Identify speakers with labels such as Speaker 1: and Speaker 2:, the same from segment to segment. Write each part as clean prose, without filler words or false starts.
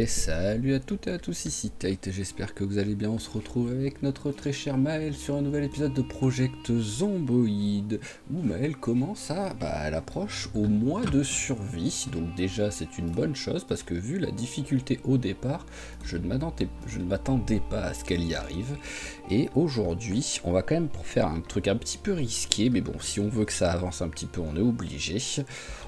Speaker 1: Et salut à toutes et à tous, ici Tate, j'espère que vous allez bien. On se retrouve avec notre très cher Maël sur un nouvel épisode de Project Zomboid, où Maël commence elle approche au mois de survie, donc déjà c'est une bonne chose, parce que vu la difficulté au départ, je ne m'attendais pas à ce qu'elle y arrive, et aujourd'hui, on va quand même faire un truc un petit peu risqué, mais bon, si on veut que ça avance un petit peu, on est obligé.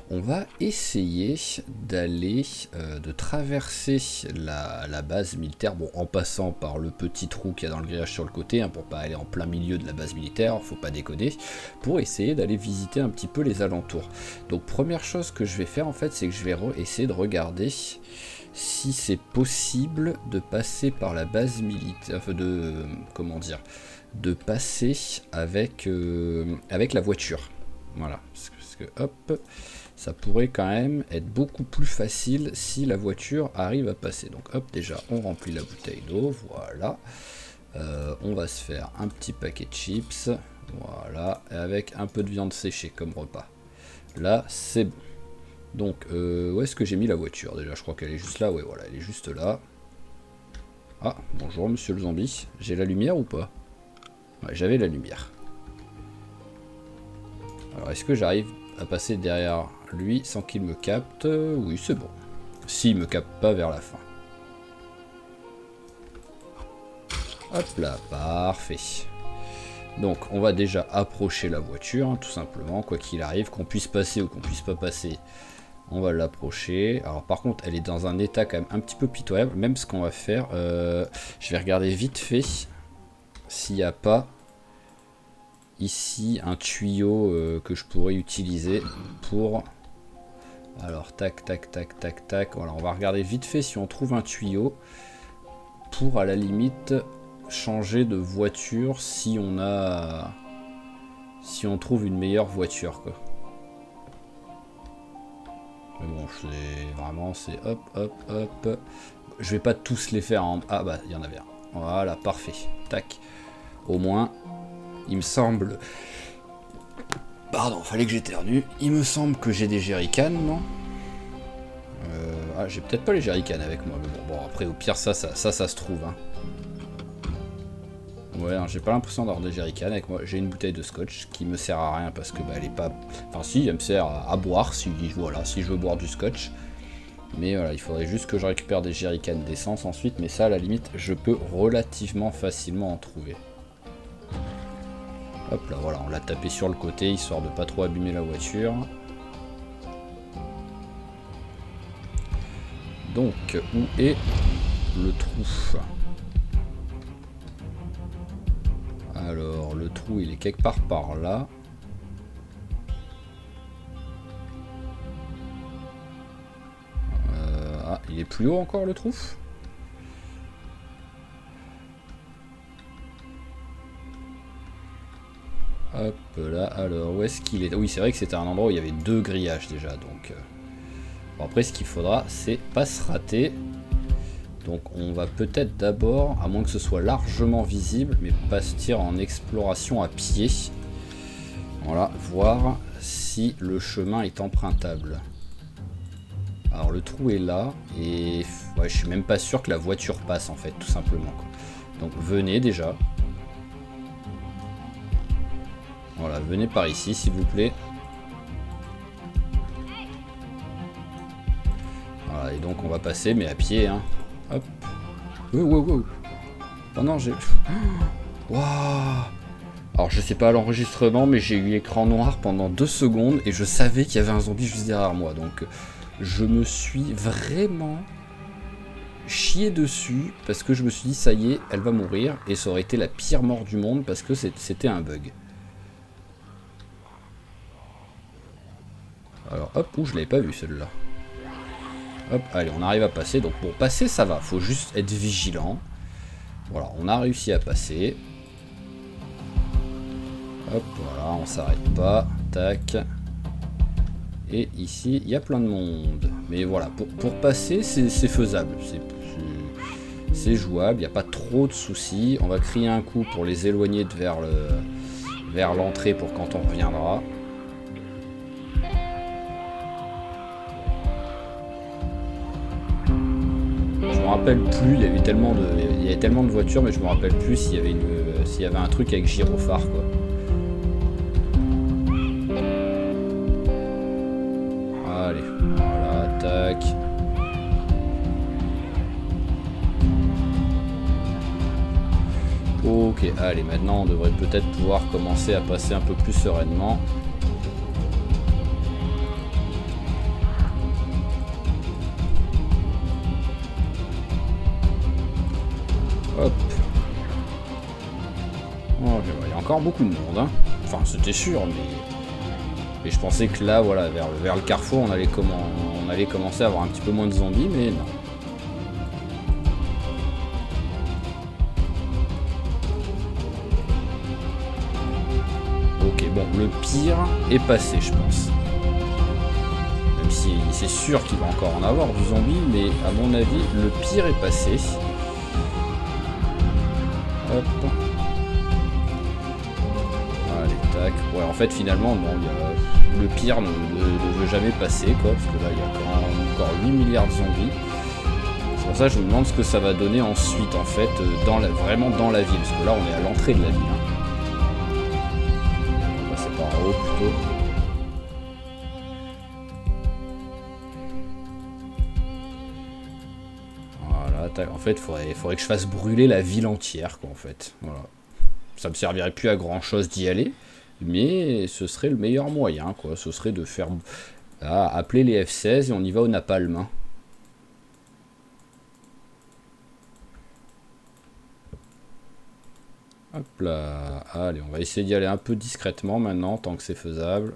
Speaker 1: On va essayer d'aller, de traverser la base militaire, bon, en passant par le petit trou qu'il y a dans le grillage sur le côté, hein, pour pas aller en plein milieu de la base militaire, faut pas déconner, pour essayer d'aller visiter un petit peu les alentours. Donc première chose que je vais faire en fait, c'est que je vais essayer de regarder si c'est possible de passer par la base militaire, enfin de passer avec la voiture. Voilà, parce que hop, ça pourrait quand même être beaucoup plus facile si la voiture arrive à passer. Donc hop, déjà on remplit la bouteille d'eau, voilà. On va se faire un petit paquet de chips, voilà, avec un peu de viande séchée comme repas. Là c'est bon. Donc où est-ce que j'ai mis la voiture déjà? Je crois qu'elle est juste là, ouais voilà, elle est juste là. Ah, bonjour monsieur le zombie, j'ai la lumière ou pas? Ouais, j'avais la lumière. Alors est-ce que j'arrive à passer derrière lui sans qu'il me capte? Oui, c'est bon. S'il me capte pas vers la fin. Hop là, parfait. Donc on va déjà approcher la voiture, hein, tout simplement, quoi qu'il arrive, qu'on puisse passer ou qu'on puisse pas passer, on va l'approcher. Alors par contre, elle est dans un état quand même un petit peu pitoyable. Même ce qu'on va faire, je vais regarder vite fait s'il n'y a pas ici un tuyau que je pourrais utiliser pour... Alors tac tac tac tac tac, voilà, on va regarder vite fait si on trouve un tuyau pour à la limite changer de voiture si on trouve une meilleure voiture quoi. Mais bon, c'est hop hop hop. Je vais pas tous les faire en... Ah bah il y en avait un. Voilà, parfait. Tac. Au moins, il me semble... Pardon, fallait que j'éternue. Il me semble que j'ai des jerrycans, non? Ah, j'ai peut-être pas les jerrycans avec moi, mais bon, après, au pire, ça se trouve. Hein. Ouais, hein, j'ai pas l'impression d'avoir des jerrycans avec moi. J'ai une bouteille de scotch qui me sert à rien parce que bah, elle est pas... Enfin, si, elle me sert à boire si, voilà, si je veux boire du scotch. Mais voilà, il faudrait juste que je récupère des jerrycans d'essence ensuite, mais ça, à la limite, je peux relativement facilement en trouver. Hop là, voilà, on l'a tapé sur le côté, histoire de pas trop abîmer la voiture. Donc, où est le trou? Alors, le trou, il est quelque part par là. Ah, il est plus haut encore, le trou? Hop là, alors où est-ce qu'il est? Oui, c'est vrai que c'était un endroit où il y avait deux grillages déjà, donc... Bon, après, ce qu'il faudra, c'est pas se rater. Donc on va peut-être d'abord, à moins que ce soit largement visible, mais partir en exploration à pied. Voilà, voir si le chemin est empruntable. Alors le trou est là, et ouais, je suis même pas sûr que la voiture passe en fait, tout simplement. Donc venez déjà. Voilà, venez par ici, s'il vous plaît. Voilà, et donc on va passer, mais à pied, hein. Hop. Wow. Oh non, j'ai... Waouh. Alors, je sais pas à l'enregistrement, mais j'ai eu l'écran noir pendant 2 secondes, et je savais qu'il y avait un zombie juste derrière moi. Donc, je me suis vraiment chié dessus, parce que je me suis dit, ça y est, elle va mourir, et ça aurait été la pire mort du monde, parce que c'était un bug. Alors hop, je l'avais pas vu celle-là. Hop, allez, on arrive à passer. Donc pour passer, ça va. Faut juste être vigilant. Voilà, on a réussi à passer. Hop, voilà, on s'arrête pas. Tac. Et ici, il y a plein de monde. Mais voilà, pour passer, c'est faisable. C'est jouable, il n'y a pas trop de soucis. On va crier un coup pour les éloigner vers l'entrée pour quand on reviendra. rappelle plus, il y avait tellement de voitures, mais je me rappelle plus s'il y avait s'il y avait un truc avec gyrophare quoi. Allez, voilà, tac. Ok, allez, maintenant on devrait peut-être pouvoir commencer à passer un peu plus sereinement. Hop. Oh, il y a encore beaucoup de monde, hein. Enfin, c'était sûr, mais je pensais que là, voilà, vers le carrefour, on allait commencer à avoir un petit peu moins de zombies, mais non. Ok, bon, le pire est passé, je pense. Même si c'est sûr qu'il va encore en avoir du zombie, mais à mon avis, le pire est passé. Hop. Allez, tac. Ouais, en fait, finalement, non, le pire ne veut jamais passer, quoi, parce que là, il y a encore 8 milliards de zombies. C'est pour ça que je me demande ce que ça va donner ensuite, en fait, vraiment dans la ville, parce que là, on est à l'entrée de la ville. Hein. On va passer par en haut, plutôt. En fait, il faudrait que je fasse brûler la ville entière, quoi, en fait. Voilà. Ça me servirait plus à grand chose d'y aller, mais ce serait le meilleur moyen, quoi. Ce serait de faire appeler les F-16 et on y va au napalm. Hein. Hop là. Allez, on va essayer d'y aller un peu discrètement maintenant, tant que c'est faisable.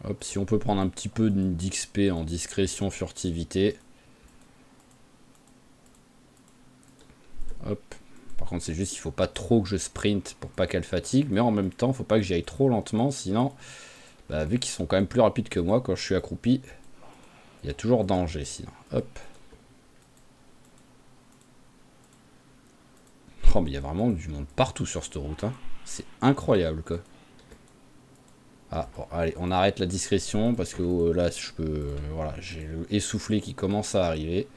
Speaker 1: Hop, si on peut prendre un petit peu d'XP en discrétion, furtivité. Hop. Par contre, c'est juste qu'il faut pas trop que je sprint pour pas qu'elle fatigue. Mais en même temps, il faut pas que j'y aille trop lentement. Sinon, bah, vu qu'ils sont quand même plus rapides que moi quand je suis accroupi, il y a toujours danger sinon. Hop. Oh, mais il y a vraiment du monde partout sur cette route. Hein. C'est incroyable, quoi. Ah, bon, allez, on arrête la discrétion parce que là, je peux. Voilà, j'ai le essoufflé qui commence à arriver.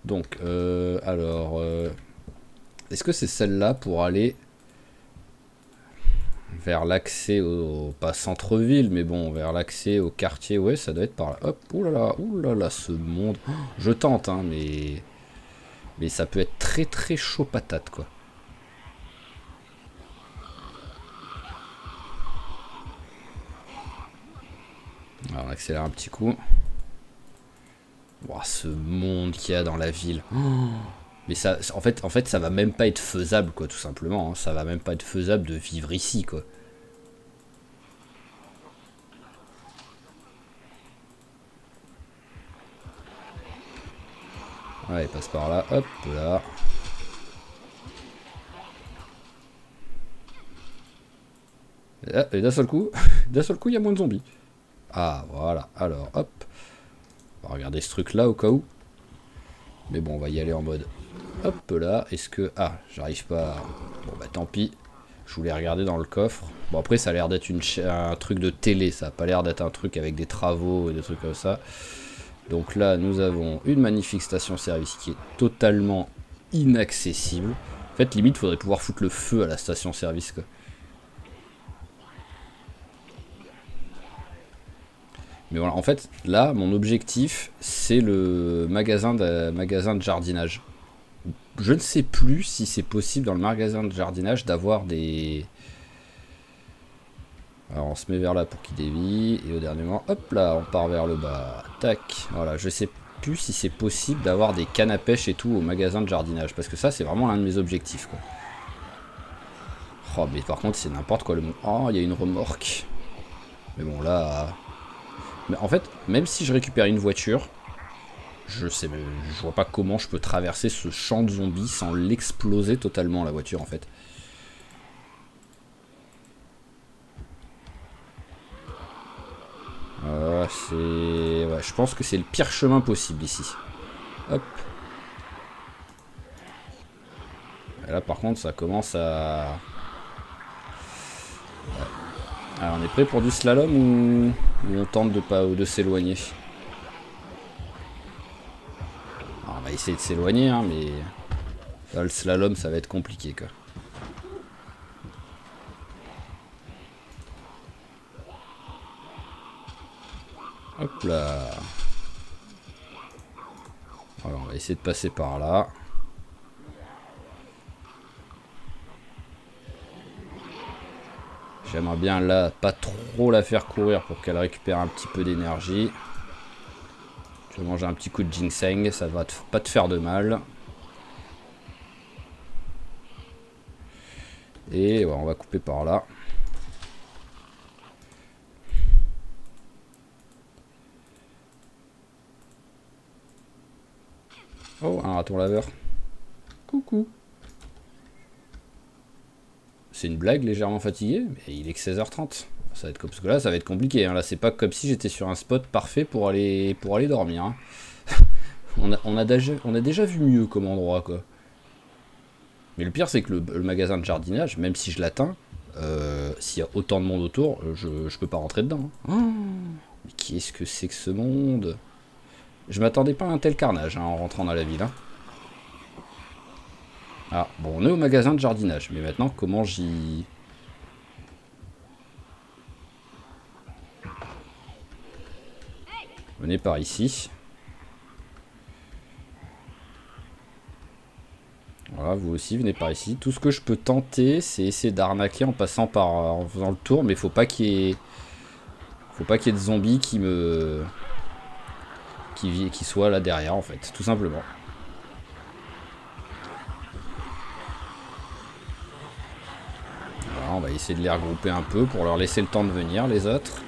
Speaker 1: Donc, alors. Est-ce que c'est celle-là pour aller vers l'accès au. Pas centre-ville, mais bon, vers l'accès au quartier. Ouais, ça doit être par là. Hop, oulala, ce monde. Je tente, hein, mais ça peut être très très chaud patate, quoi. Alors on accélère un petit coup. Wow, ce monde qu'il y a dans la ville. Oh, mais ça, en fait, ça va même pas être faisable, quoi, tout simplement. Hein. Ça va même pas être faisable de vivre ici, quoi. Ouais, il passe par là. Hop, là. Et d'un seul coup, il y a moins de zombies. Ah, voilà. Alors, hop. On va regarder ce truc-là au cas où. Mais bon, on va y aller en mode... Hop là. Est-ce que... Ah, j'arrive pas à... Bon, bah tant pis. Je voulais regarder dans le coffre. Bon, après, ça a l'air d'être un truc de télé. Ça a pas l'air d'être un truc avec des travaux et des trucs comme ça. Donc là, nous avons une magnifique station-service qui est totalement inaccessible. En fait, limite, il faudrait pouvoir foutre le feu à la station-service, quoi. Mais voilà, en fait, là, mon objectif, c'est le magasin de jardinage. Je ne sais plus si c'est possible dans le magasin de jardinage d'avoir des... Alors, on se met vers là pour qu'il dévie. Et au dernier moment, hop là, on part vers le bas. Tac. Voilà, je sais plus si c'est possible d'avoir des cannes à pêche et tout au magasin de jardinage. Parce que ça, c'est vraiment l'un de mes objectifs, quoi. Oh, mais par contre, c'est n'importe quoi le monde. Oh, il y a une remorque. Mais bon, là... Mais en fait, même si je récupère une voiture, je vois pas comment je peux traverser ce champ de zombies sans l'exploser totalement, la voiture, en fait. Ouais, je pense que c'est le pire chemin possible ici. Hop. Et là, par contre, ça commence à... Ouais. Alors, on est prêt pour du slalom ou... Ou on tente de pas de s'éloigner. On va essayer de s'éloigner, hein, mais là, le slalom, ça va être compliqué, quoi. Hop là. Alors, on va essayer de passer par là. J'aimerais bien là pas trop la faire courir pour qu'elle récupère un petit peu d'énergie. Je vais manger un petit coup de ginseng, ça va pas te faire de mal. Et ouais, on va couper par là. Oh, un raton laveur. Coucou. C'est une blague, légèrement fatigué, mais il est que 16h30. Ça va être, parce que là, ça va être compliqué. Hein. Là, c'est pas comme si j'étais sur un spot parfait pour aller dormir. Hein. on a déjà vu mieux comme endroit, quoi. Mais le pire, c'est que le magasin de jardinage, même si je l'atteins, s'il y a autant de monde autour, je peux pas rentrer dedans. Hein. Mais qu'est-ce que c'est que ce monde? Je m'attendais pas à un tel carnage hein, en rentrant dans la ville. Hein. Ah, bon, on est au magasin de jardinage, mais maintenant, comment j'y... Venez par ici. Voilà, vous aussi, venez par ici. Tout ce que je peux tenter, c'est essayer d'arnaquer en passant par... en faisant le tour, mais faut pas qu'il y ait... Faut pas qu'il y ait de zombies qui me... qui soient là derrière, en fait, tout simplement. On va essayer de les regrouper un peu pour leur laisser le temps de venir, les autres.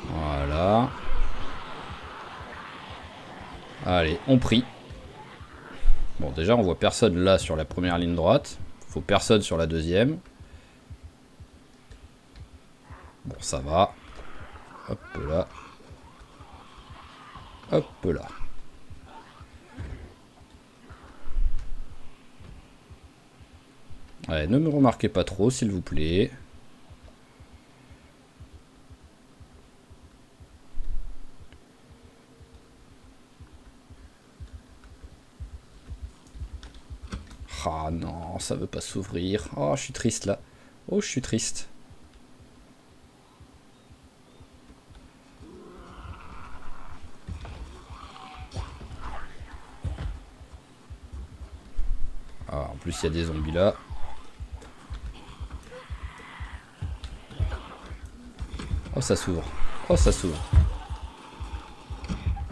Speaker 1: Voilà. Allez, on prie. Bon, déjà, on voit personne là sur la première ligne droite. Faut personne sur la deuxième. Bon, ça va. Hop là. Hop là. Ouais, ne me remarquez pas trop, s'il vous plaît. Ah non, ça veut pas s'ouvrir. Oh, je suis triste là. Oh, je suis triste. Ah, en plus, il y a des zombies là. Oh, ça s'ouvre. Oh, ça s'ouvre.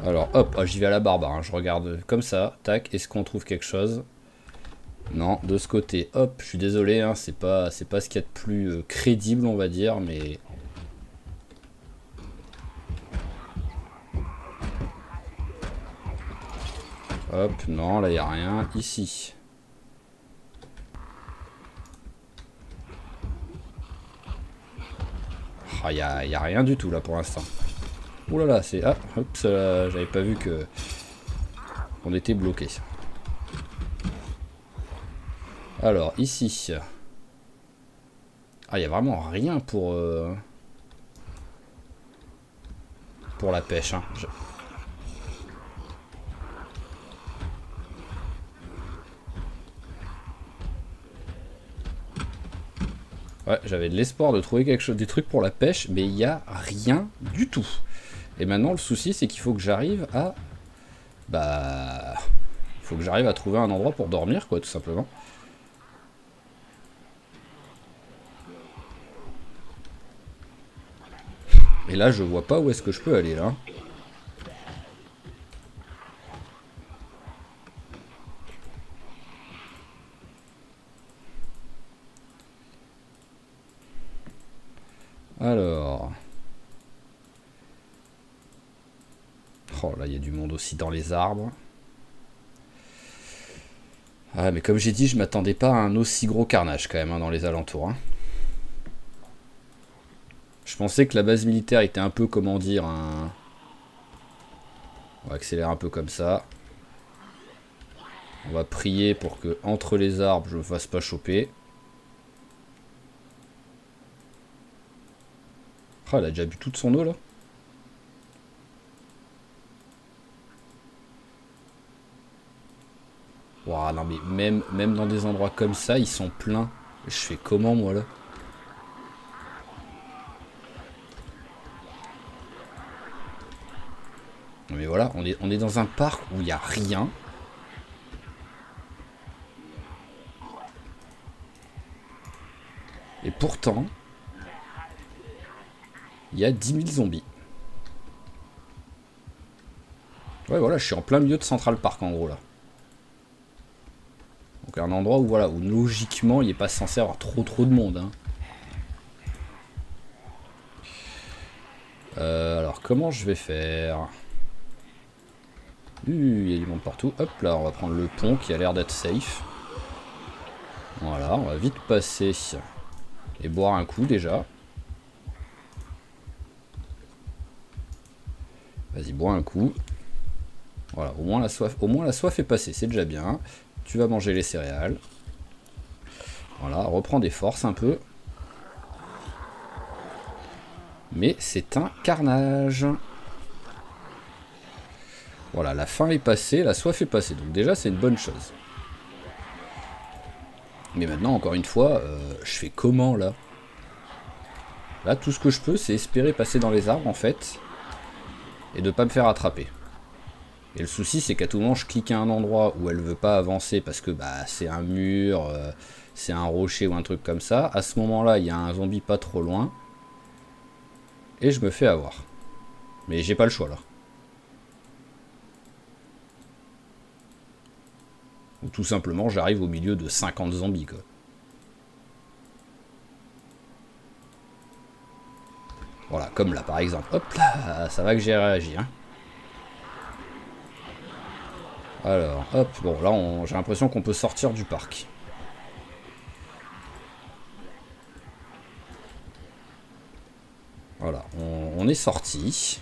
Speaker 1: Alors, hop, oh, j'y vais à la barbare. Hein. Je regarde comme ça. Tac, est-ce qu'on trouve quelque chose? Non, de ce côté. Hop, je suis désolé. Hein, c'est pas ce qu'il y a de plus crédible, on va dire, mais... Hop, non, là, il n'y a rien. Ici. Ah, il n'y a rien du tout, là, pour l'instant. Ouh là là, c'est... Ah, hop, j'avais pas vu que... On était bloqué. Alors, ici. Ah, il n'y a vraiment rien pour la pêche. Hein. Ouais, j'avais de l'espoir de trouver quelque chose, des trucs pour la pêche, mais il n'y a rien du tout. Et maintenant, le souci, c'est qu'il faut que j'arrive à... Bah... Il faut que j'arrive à trouver un endroit pour dormir, quoi, tout simplement. Et là, je vois pas où est-ce que je peux aller, là. Alors... Oh, là, il y a du monde aussi dans les arbres. Ah, mais comme j'ai dit, je m'attendais pas à un aussi gros carnage, quand même, hein, dans les alentours. Hein. Je pensais que la base militaire était un peu, comment dire, un... On va accélérer un peu comme ça. On va prier pour que, entre les arbres, je me fasse pas choper. Ah, elle a déjà bu toute son eau, là. Waouh, non mais même dans des endroits comme ça, ils sont pleins. Je fais comment, moi, là? Non mais voilà, on est dans un parc où il n'y a rien. Et pourtant, il y a 10 000 zombies. Ouais, voilà, je suis en plein milieu de Central Park, en gros, là. Donc un endroit où, voilà, où logiquement, il n'est pas censé avoir trop de monde, hein. Alors, comment je vais faire? Il y a du monde partout. Hop là, on va prendre le pont qui a l'air d'être safe. Voilà, on va vite passer et boire un coup déjà. Vas-y, bois un coup. Voilà, au moins la soif est passée, c'est déjà bien. Tu vas manger les céréales. Voilà, reprends des forces un peu. Mais c'est un carnage. Voilà, la faim est passée, la soif est passée. Donc déjà, c'est une bonne chose. Mais maintenant, encore une fois, je fais comment, là? Là, tout ce que je peux, c'est espérer passer dans les arbres, en fait. Et de pas me faire attraper. Et le souci, c'est qu'à tout moment, je clique à un endroit où elle veut pas avancer parce que bah, c'est un mur, c'est un rocher ou un truc comme ça. À ce moment-là, il y a un zombie pas trop loin. Et je me fais avoir. Mais j'ai pas le choix, là. Ou tout simplement, j'arrive au milieu de 50 zombies, quoi. Voilà, comme là, par exemple. Hop là, ça va que j'ai réagi, hein. Alors, hop, bon, là, j'ai l'impression qu'on peut sortir du parc. Voilà, on est sorti.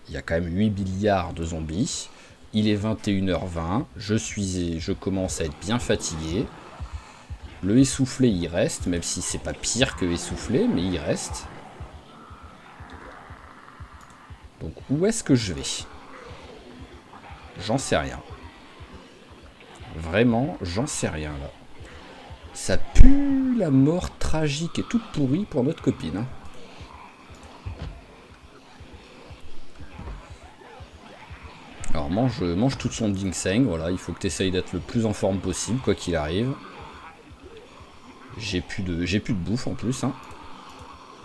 Speaker 1: Il y a quand même 8 milliards de zombies. Il est 21h20. Je commence à être bien fatigué. Le essoufflé, il reste, même si c'est pas pire que essoufflé, mais il reste. Donc, où est-ce que je vais? J'en sais rien. Vraiment, j'en sais rien, là. Ça pue la mort tragique et toute pourrie pour notre copine, hein. Alors mange toute son ginseng, voilà, il faut que tu essayes d'être le plus en forme possible, quoi qu'il arrive. J'ai plus de bouffe en plus, hein.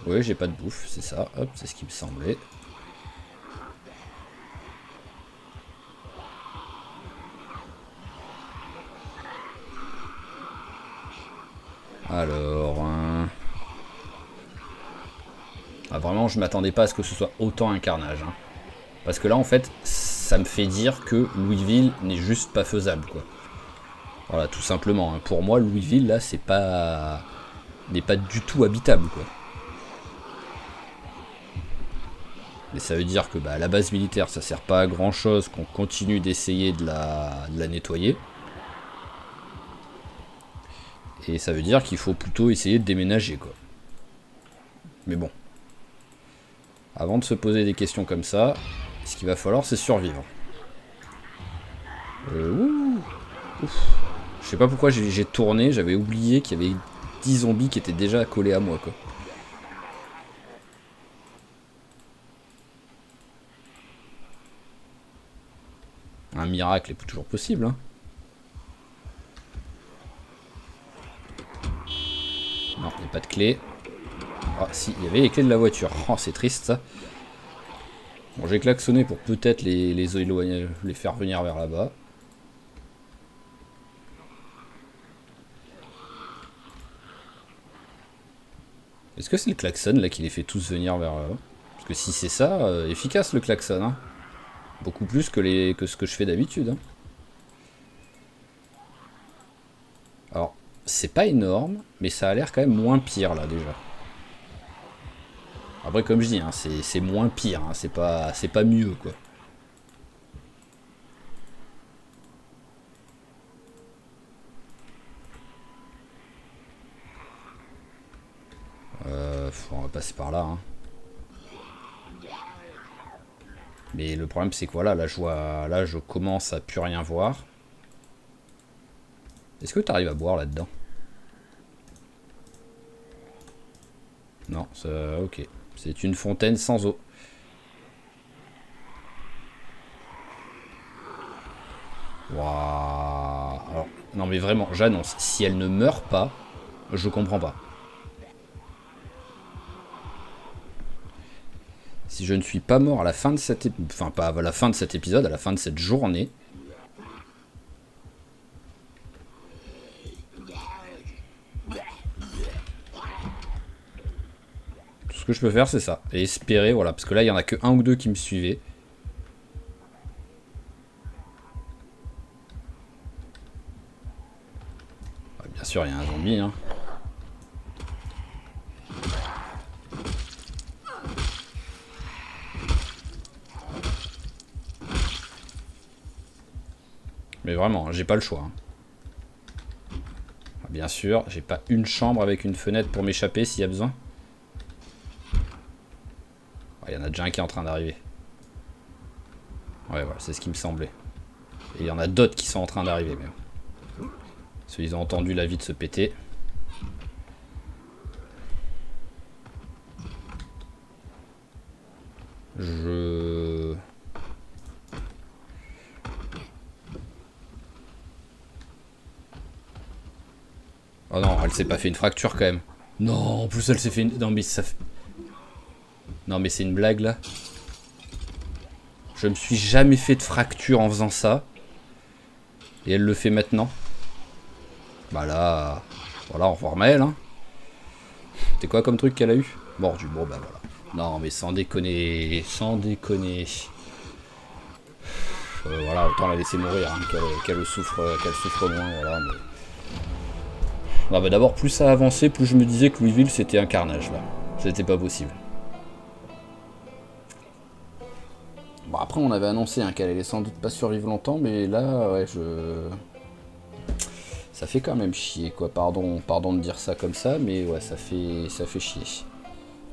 Speaker 1: Ouais, j'ai pas de bouffe, c'est ça, hop, c'est ce qui me semblait. Alors... Ah, vraiment, je m'attendais pas à ce que ce soit autant un carnage, hein. Parce que là, en fait, ça me fait dire que Louisville n'est juste pas faisable, quoi. Voilà, tout simplement, hein. Pour moi, Louisville, là, c'est pas... n'est pas du tout habitable, quoi. Mais ça veut dire que bah, la base militaire, ça sert pas à grand chose, qu'on continue d'essayer de la nettoyer. Et ça veut dire qu'il faut plutôt essayer de déménager, quoi. Mais bon. Avant de se poser des questions comme ça, ce qu'il va falloir, c'est survivre. Ouf. Je sais pas pourquoi j'ai tourné, j'avais oublié qu'il y avait 10 zombies qui étaient déjà collés à moi, quoi. Un miracle est toujours possible, hein. Non, il n'y a pas de clé. Ah si, il y avait les clés de la voiture. Oh, c'est triste, ça. Bon, j'ai klaxonné pour peut-être les éloigner, les faire venir vers là-bas. Est-ce que c'est le klaxon, là, qui les fait tous venir vers là-bas? Parce que si c'est ça, efficace, le klaxon, hein. Beaucoup plus que ce que je fais d'habitude, hein. Alors, c'est pas énorme, mais ça a l'air quand même moins pire, là, déjà. Après, comme je dis, hein, c'est moins pire, hein, c'est pas mieux, quoi. On va passer par là, hein. Mais le problème, c'est que voilà, là, je commence à plus rien voir. Est-ce que tu arrives à boire là-dedans? Non, ça, ok. C'est une fontaine sans eau. Waouh. Alors, non mais vraiment, j'annonce, si elle ne meurt pas, je comprends pas. Si je ne suis pas mort à la fin de cet épisode, enfin pas à la fin de cet épisode, à la fin de cette journée. Tout ce que je peux faire, c'est ça. Et espérer, voilà, parce que là, il y en a que un ou deux qui me suivaient. Bien sûr, il y a un zombie, hein. Mais vraiment, j'ai pas le choix, hein. Bien sûr, j'ai pas une chambre avec une fenêtre pour m'échapper s'il y a besoin. Il y en a déjà un qui est en train d'arriver. Ouais, voilà, c'est ce qui me semblait. Et il y en a d'autres qui sont en train d'arriver, même. Parce qu'ils ont entendu la vitre se péter. Oh non, elle s'est pas fait une fracture quand même. Non, en plus elle s'est fait une... Non mais ça fait... Non mais c'est une blague là. Je me suis jamais fait de fracture en faisant ça. Et elle le fait maintenant. Bah là... Voilà, au revoir Maëlle, hein. C'était quoi comme truc qu'elle a eu? Mordu, bon bah voilà. Non mais sans déconner, sans déconner. Voilà, autant la laisser mourir, hein, qu'elle souffre moins, voilà. Mais... Ah bah d'abord, plus ça avançait, plus je me disais que Louisville c'était un carnage là. C'était pas possible. Bon après on avait annoncé hein, qu'elle allait sans doute pas survivre longtemps, mais là ouais ça fait quand même chier quoi, pardon de dire ça comme ça, mais ouais ça fait chier.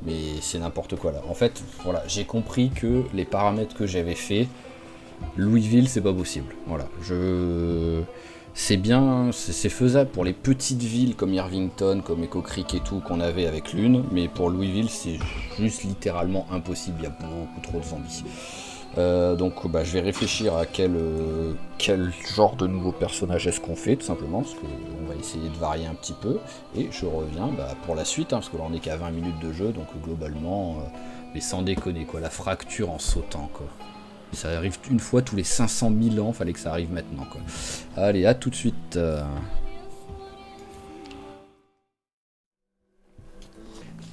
Speaker 1: Mais c'est n'importe quoi là. En fait, voilà, j'ai compris que les paramètres que j'avais fait, Louisville c'est pas possible. Voilà, c'est bien, c'est faisable pour les petites villes comme Irvington, comme Echo Creek et tout qu'on avait avec l'une, mais pour Louisville c'est juste littéralement impossible, il y a beaucoup trop de zombies. Donc bah, je vais réfléchir à quel genre de nouveau personnage est-ce qu'on fait tout simplement, parce qu'on va essayer de varier un petit peu, et je reviens bah, pour la suite, hein, parce que là on est qu'à 20 minutes de jeu, donc globalement, mais sans déconner quoi, la fracture en sautant quoi. Ça arrive une fois tous les 500 000 ans, fallait que ça arrive maintenant quoi. Allez, à tout de suite.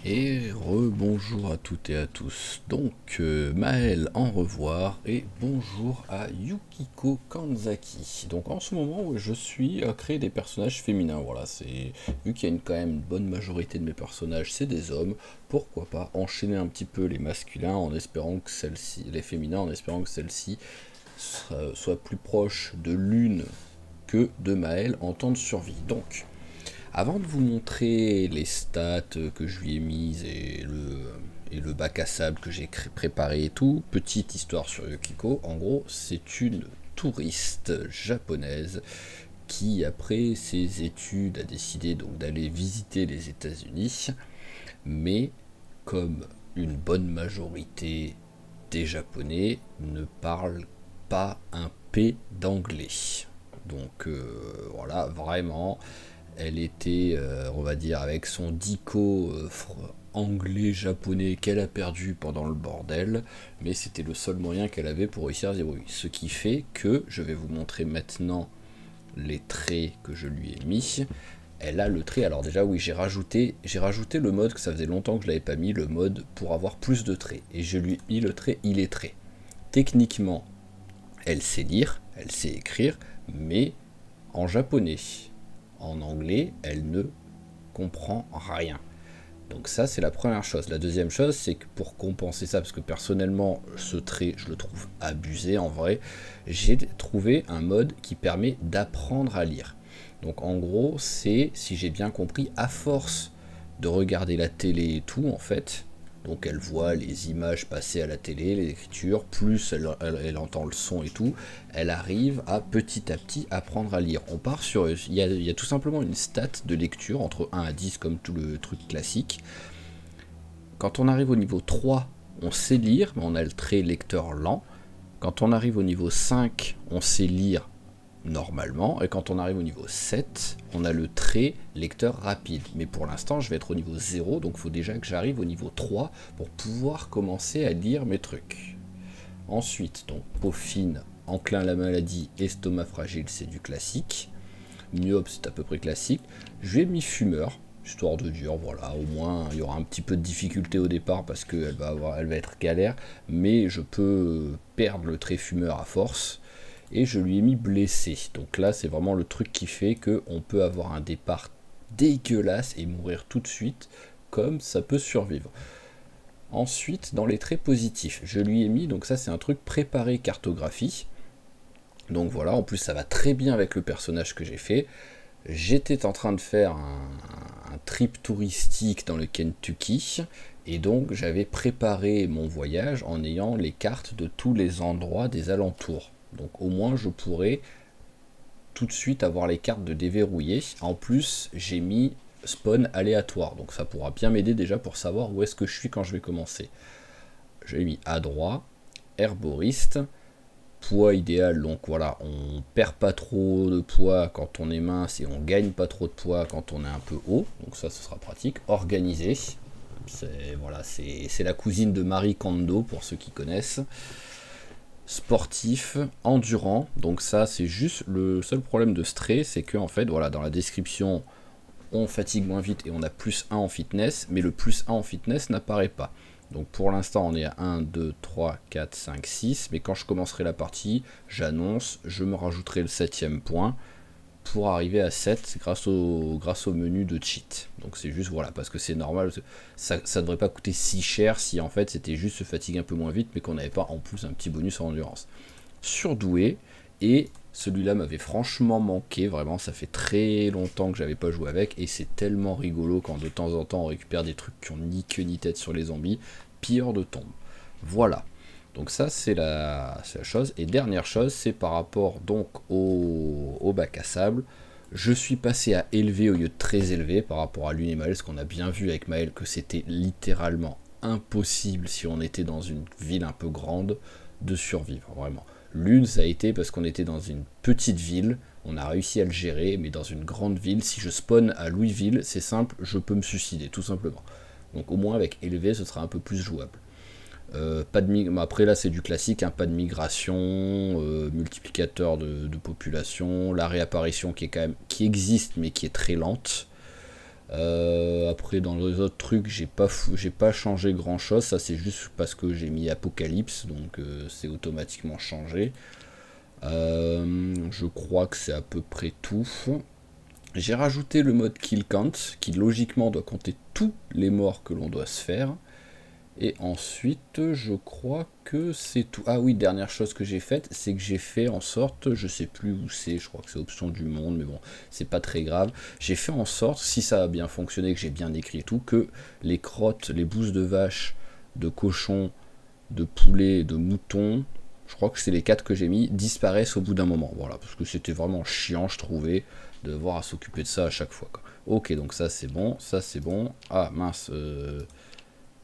Speaker 1: Et rebonjour à toutes et à tous. Donc Maëlle en revoir et bonjour à Yukiko Kanzaki. Donc en ce moment je suis à créer des personnages féminins. Voilà, c'est vu qu'il y a quand même une bonne majorité de mes personnages c'est des hommes. Pourquoi pas enchaîner un petit peu les masculins en espérant que celle-ci, les féminins en espérant que celle-ci soit plus proche de l'une que de Maëlle en temps de survie. Donc avant de vous montrer les stats que je lui ai mises et le bac à sable que j'ai préparé et tout, petite histoire sur Yukiko, en gros c'est une touriste japonaise qui après ses études a décidé donc d'aller visiter les États-Unis, mais comme une bonne majorité des Japonais ne parlent pas un P d'anglais. Donc voilà, vraiment... Elle était, on va dire, avec son dico anglais-japonais qu'elle a perdu pendant le bordel, mais c'était le seul moyen qu'elle avait pour réussir à se débrouiller. Ce qui fait que, je vais vous montrer maintenant les traits que je lui ai mis. Elle a le trait, alors déjà oui, j'ai rajouté le mode, que ça faisait longtemps que je l'avais pas mis, le mode pour avoir plus de traits. Et je lui ai mis le trait illettré. Techniquement, elle sait lire, elle sait écrire, mais en japonais. En anglais, elle ne comprend rien. Donc ça, c'est la première chose. La deuxième chose, c'est que pour compenser ça, parce que personnellement, ce trait, je le trouve abusé en vrai, j'ai trouvé un mode qui permet d'apprendre à lire. Donc en gros, c'est, si j'ai bien compris, à force de regarder la télé et tout, en fait, donc elle voit les images passer à la télé, les écritures, plus elle entend le son et tout, elle arrive à petit apprendre à lire. On part sur, il y a tout simplement une stat de lecture entre 1 à 10 comme tout le truc classique. Quand on arrive au niveau 3, on sait lire, mais on a le trait lecteur lent. Quand on arrive au niveau 5, on sait lire normalement, et quand on arrive au niveau 7, on a le trait lecteur rapide. Mais pour l'instant, je vais être au niveau 0, donc il faut déjà que j'arrive au niveau 3 pour pouvoir commencer à lire mes trucs. Ensuite, donc peau fine, enclin à la maladie, estomac fragile, c'est du classique. Myope, c'est à peu près classique. Je lui ai mis fumeur, histoire de dire, voilà, au moins il y aura un petit peu de difficulté au départ parce qu'elle va être galère, mais je peux perdre le trait fumeur à force. Et je lui ai mis blessé. Donc là, c'est vraiment le truc qui fait qu'on peut avoir un départ dégueulasse et mourir tout de suite, comme ça peut survivre. Ensuite, dans les traits positifs, je lui ai mis, donc ça c'est un truc préparé cartographie. Donc voilà, en plus ça va très bien avec le personnage que j'ai fait. J'étais en train de faire un trip touristique dans le Kentucky, et donc j'avais préparé mon voyage en ayant les cartes de tous les endroits des alentours. Donc au moins je pourrais tout de suite avoir les cartes de déverrouiller. En plus j'ai mis spawn aléatoire, donc ça pourra bien m'aider déjà pour savoir où est-ce que je suis quand je vais commencer. J'ai mis adroit, herboriste, poids idéal, donc voilà, on perd pas trop de poids quand on est mince et on gagne pas trop de poids quand on est un peu haut, donc ça ce sera pratique. Organisé, voilà, c'est la cousine de Marie Kondo pour ceux qui connaissent. Sportif, endurant, donc ça c'est juste le seul problème de ce trait, c'est que en fait voilà, dans la description on fatigue moins vite et on a plus 1 en fitness, mais le plus 1 en fitness n'apparaît pas. Donc pour l'instant on est à 1, 2, 3, 4, 5, 6, mais quand je commencerai la partie, j'annonce, je me rajouterai le 7ème point pour arriver à 7 grâce au menu de cheat. Donc c'est juste voilà, parce que c'est normal, ça devrait pas coûter si cher si en fait c'était juste se fatiguer un peu moins vite, mais qu'on n'avait pas en plus un petit bonus en endurance. Surdoué, et celui-là m'avait franchement manqué, vraiment ça fait très longtemps que j'avais pas joué avec, et c'est tellement rigolo quand de temps en temps on récupère des trucs qui ont ni queue ni tête sur les zombies, pire de tombe. Voilà. Donc ça c'est la chose. Et dernière chose, c'est par rapport donc au bac à sable. Je suis passé à élevé au lieu de très élevé par rapport à Lune et Maël, parce qu'on a bien vu avec Maël que c'était littéralement impossible si on était dans une ville un peu grande de survivre, vraiment. Lune ça a été parce qu'on était dans une petite ville, on a réussi à le gérer, mais dans une grande ville, si je spawn à Louisville, c'est simple, je peux me suicider tout simplement. Donc au moins avec élevé ce sera un peu plus jouable. Pas de après là c'est du classique, hein, pas de migration, multiplicateur de population, la réapparition qui existe mais qui est très lente. Après dans les autres trucs j'ai pas changé grand chose, ça c'est juste parce que j'ai mis apocalypse, donc c'est automatiquement changé. Je crois que c'est à peu près tout. J'ai rajouté le mode kill count qui logiquement doit compter tous les morts que l'on doit se faire. Et ensuite, je crois que c'est tout. Ah oui, dernière chose que j'ai faite, c'est que j'ai fait en sorte, je sais plus où c'est, je crois que c'est option du monde, mais bon, c'est pas très grave. J'ai fait en sorte, si ça a bien fonctionné, que j'ai bien écrit et tout, que les crottes, les bousses de vache, de cochon, de poulet, de mouton, je crois que c'est les 4 que j'ai mis, disparaissent au bout d'un moment. Voilà, parce que c'était vraiment chiant, je trouvais, de devoir à s'occuper de ça à chaque fois, quoi. Ok, donc ça c'est bon, ça c'est bon. Ah mince,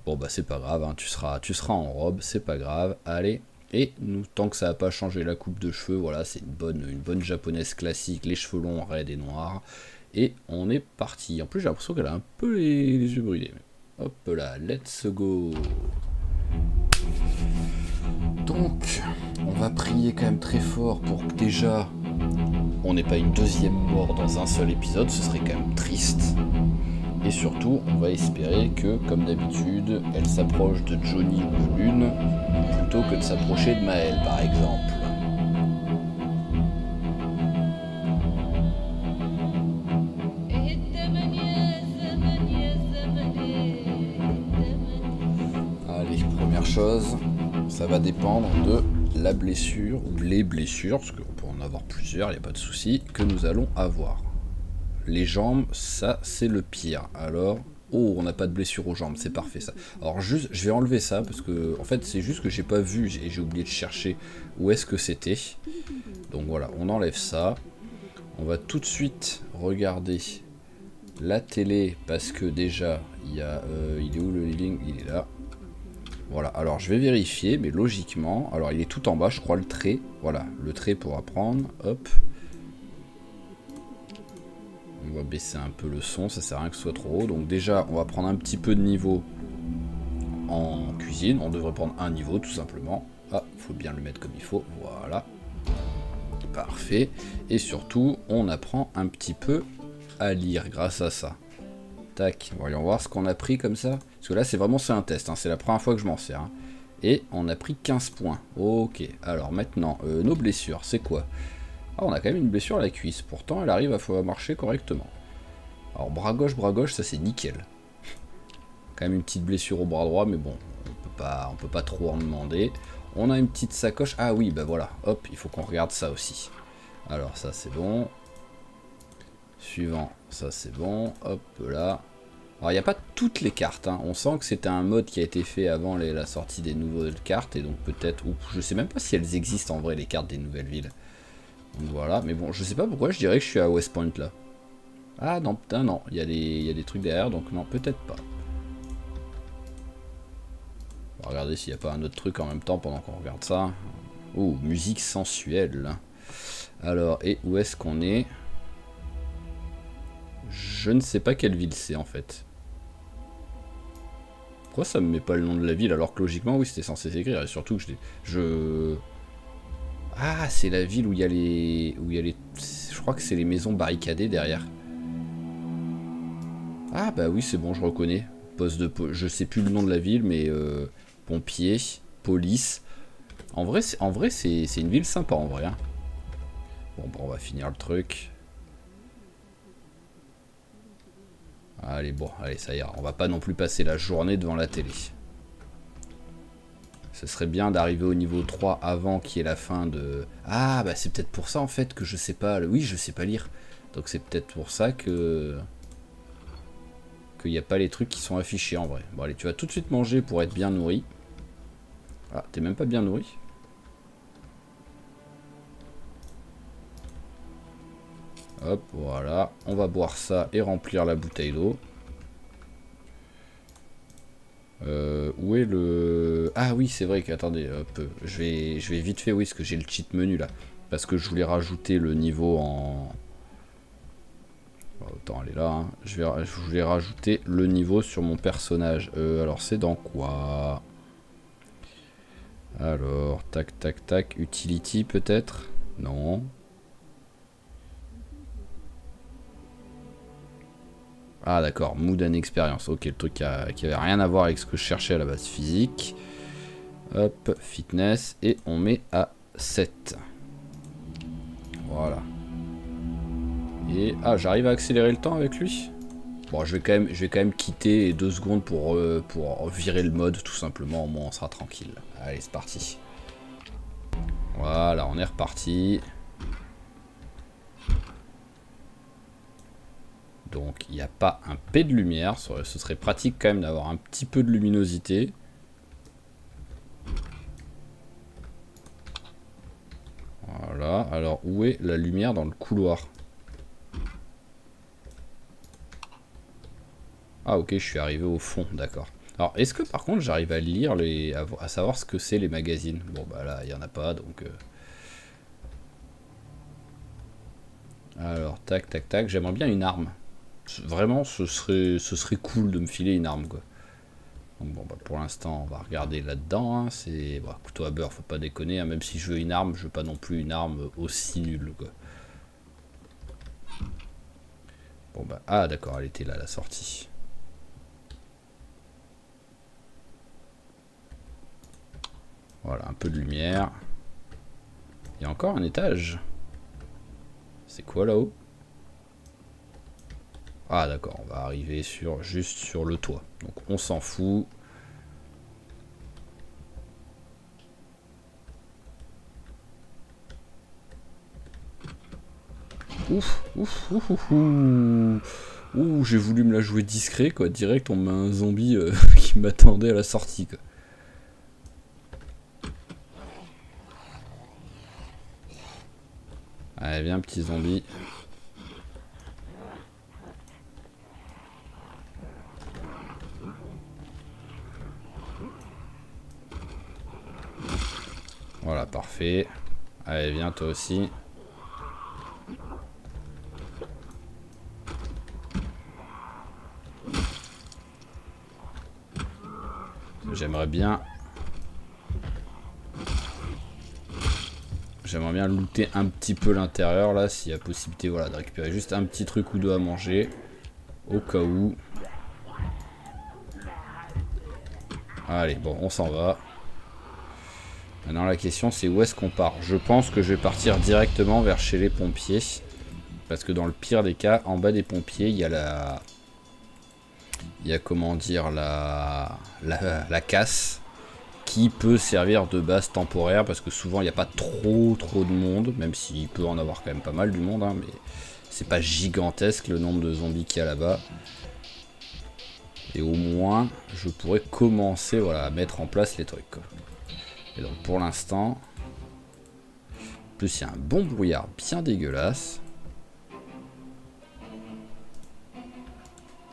Speaker 1: bon bah c'est pas grave, hein, tu seras en robe, c'est pas grave, allez. Et nous, tant que ça n'a pas changé la coupe de cheveux, voilà, c'est une bonne japonaise classique, les cheveux longs, raides et noirs. Et on est parti. En plus j'ai l'impression qu'elle a un peu les yeux brûlés. Hop là, let's go. Donc, on va prier quand même très fort pour que déjà on n'ait pas une deuxième mort dans un seul épisode, ce serait quand même triste. Et surtout, on va espérer que, comme d'habitude, elle s'approche de Johnny ou de Lune, plutôt que de s'approcher de Maël, par exemple. chose, ça va dépendre de la blessure, ou les blessures, parce qu'on peut en avoir plusieurs, il n'y a pas de souci, que nous allons avoir. Les jambes, ça c'est le pire. Alors, oh, on n'a pas de blessure aux jambes, c'est parfait ça. Alors juste, je vais enlever ça, parce que, en fait, c'est juste que j'ai pas vu, et j'ai oublié de chercher où est-ce que c'était. Donc voilà, on enlève ça. On va tout de suite regarder la télé, parce que déjà, il y a... il est où le living? Il est là. Voilà, alors je vais vérifier, mais logiquement... Alors il est tout en bas, je crois, le trait. Voilà, le trait pour apprendre. Hop. On va baisser un peu le son, ça sert à rien que ce soit trop haut. Donc déjà, on va prendre un petit peu de niveau en cuisine. On devrait prendre un niveau, tout simplement. Ah, il faut bien le mettre comme il faut. Voilà. Parfait. Et surtout, on apprend un petit peu à lire grâce à ça. Tac, voyons voir ce qu'on a pris comme ça. Parce que là, c'est vraiment un test, hein. C'est la première fois que je m'en sers. Hein. Et on a pris 15 points. Ok, alors maintenant, nos blessures, c'est quoi? Ah, on a quand même une blessure à la cuisse. Pourtant, elle arrive à marcher correctement. Alors, bras gauche, ça c'est nickel. Quand même une petite blessure au bras droit, mais bon, on peut pas trop en demander. On a une petite sacoche. Ah oui, bah voilà, hop, il faut qu'on regarde ça aussi. Alors, ça c'est bon. Suivant, ça c'est bon. Hop là. Alors, il n'y a pas toutes les cartes. Hein. On sent que c'était un mode qui a été fait avant la sortie des nouvelles cartes. Et donc peut-être... Ou je sais même pas si elles existent en vrai, les cartes des nouvelles villes. Donc voilà. Mais bon, je sais pas pourquoi je dirais que je suis à West Point là. Ah non, putain, non. Il y a des trucs derrière. Donc non, peut-être pas. On va regarder s'il n'y a pas un autre truc en même temps pendant qu'on regarde ça. Oh, musique sensuelle. Alors, et où est-ce qu'on est? Je ne sais pas quelle ville c'est en fait. Pourquoi ça me met pas le nom de la ville alors que logiquement oui c'était censé s'écrire et surtout que je... Ah c'est la ville où il y a les... Je crois que c'est les maisons barricadées derrière. Ah bah oui c'est bon je reconnais. Poste de... Je sais plus le nom de la ville mais... pompiers, police. En vrai c'est une ville sympa en vrai. Hein. Bon on va finir le truc. Allez, bon, allez, ça ira. On va pas non plus passer la journée devant la télé. Ce serait bien d'arriver au niveau 3 avant qu'il y ait la fin de... Ah, bah c'est peut-être pour ça en fait que je sais pas... Oui, je sais pas lire. Donc c'est peut-être pour ça que... qu'il n'y a pas les trucs qui sont affichés en vrai. Bon, allez, tu vas tout de suite manger pour être bien nourri. Ah, t'es même pas bien nourri. Hop, voilà. On va boire ça et remplir la bouteille d'eau. Où est le... Ah oui, c'est vrai qu'attendez, hop, je vais vite fait, oui, parce que j'ai le cheat menu là. Parce que je voulais rajouter le niveau en... Autant aller là, hein. Je voulais rajouter le niveau sur mon personnage. Alors c'est dans quoi? Alors, tac, tac, tac, utility peut-être? Non. Ah d'accord, mood and expérience. Ok, le truc qui avait rien à voir avec ce que je cherchais à la base physique. Hop, fitness. Et on met à 7. Voilà. Et... Ah, j'arrive à accélérer le temps avec lui. Bon, je vais quand même quitter 2 secondes pour virer le mode, tout simplement. Au moins, on sera tranquille. Allez, c'est parti. Voilà, on est reparti. Donc il n'y a pas un P de lumière, ce serait pratique quand même d'avoir un petit peu de luminosité. Voilà, alors où est la lumière dans le couloir? Ah ok, je suis arrivé au fond, d'accord. Alors est-ce que par contre j'arrive à lire, à savoir ce que c'est les magazines? Bon bah là il n'y en a pas donc... Alors tac tac tac, j'aimerais bien une arme. Vraiment ce serait cool de me filer une arme quoi. Donc bon bah pour l'instant on va regarder là-dedans, hein. C'est bon, couteau à beurre, faut pas déconner, hein. Même si je veux une arme, je veux pas non plus une arme aussi nulle quoi. Bon bah ah d'accord, elle était là la sortie. Voilà, un peu de lumière. Il y a encore un étage. C'est quoi là-haut? Ah d'accord, on va arriver juste sur le toit. Donc on s'en fout. Ouf, ouf, ouf, ouf, ouf. Ouh, j'ai voulu me la jouer discret, quoi. Direct, on met un zombie qui m'attendait à la sortie, quoi. Allez, viens, petit zombie. Voilà, parfait. Allez, viens, toi aussi. J'aimerais bien looter un petit peu l'intérieur là, s'il y a possibilité, voilà, de récupérer juste un petit truc ou deux à manger, au cas où. Allez, bon, on s'en va. Maintenant la question c'est où est-ce qu'on part. Je pense que je vais partir directement vers chez les pompiers. Parce que dans le pire des cas, en bas des pompiers, il y a la... Il y a comment dire, la casse. Qui peut servir de base temporaire. Parce que souvent il n'y a pas trop de monde. Même s'il peut en avoir quand même pas mal du monde. Hein, mais c'est pas gigantesque le nombre de zombies qu'il y a là-bas. Et au moins, je pourrais commencer, voilà, à mettre en place les trucs, quoi. Et donc pour l'instant, en plus il y a un bon brouillard bien dégueulasse.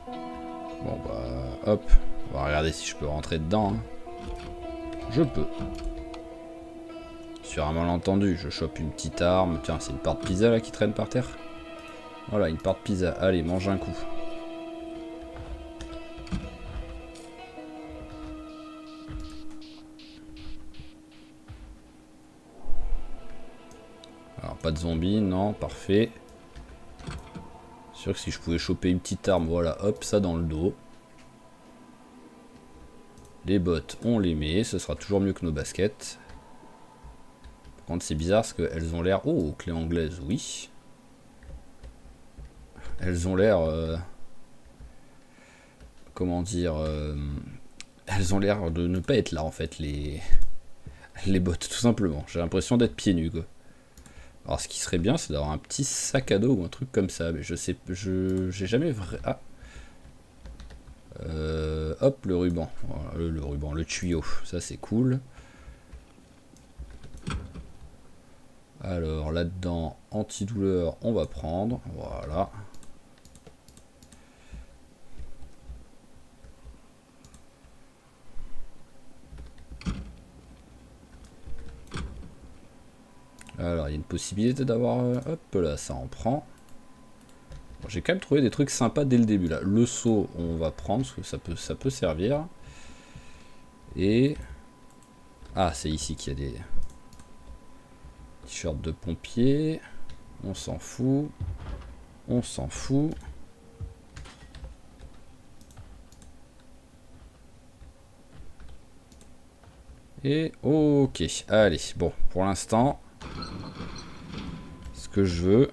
Speaker 1: Bon bah hop, on va regarder si je peux rentrer dedans. Hein. Je peux. Sur un malentendu, je chope une petite arme. Tiens, c'est une part de pizza là qui traîne par terre. Voilà, une part de pizza. Allez, mange un coup. Alors, pas de zombies, non, parfait. Sûr que si je pouvais choper une petite arme, voilà, hop, ça dans le dos. Les bottes, on les met, ce sera toujours mieux que nos baskets. Par contre, c'est bizarre parce qu'elles ont l'air... Oh, clé anglaise, oui. Elles ont l'air... Comment dire... Elles ont l'air de ne pas être là, en fait, les bottes, tout simplement. J'ai l'impression d'être pieds nus, quoi. Alors ce qui serait bien c'est d'avoir un petit sac à dos ou un truc comme ça, mais je sais, j'ai jamais ah. Hop le ruban, voilà, le ruban, le tuyau, ça c'est cool. Alors là-dedans, antidouleur, on va prendre, voilà. Alors il y a une possibilité d'avoir, hop là, ça en prend. Bon, j'ai quand même trouvé des trucs sympas dès le début là. Le seau, on va prendre parce que ça peut servir. Et ah, c'est ici qu'il y a des t-shirts de pompier. On s'en fout. On s'en fout. Et ok, allez, bon, pour l'instant, ce que je veux,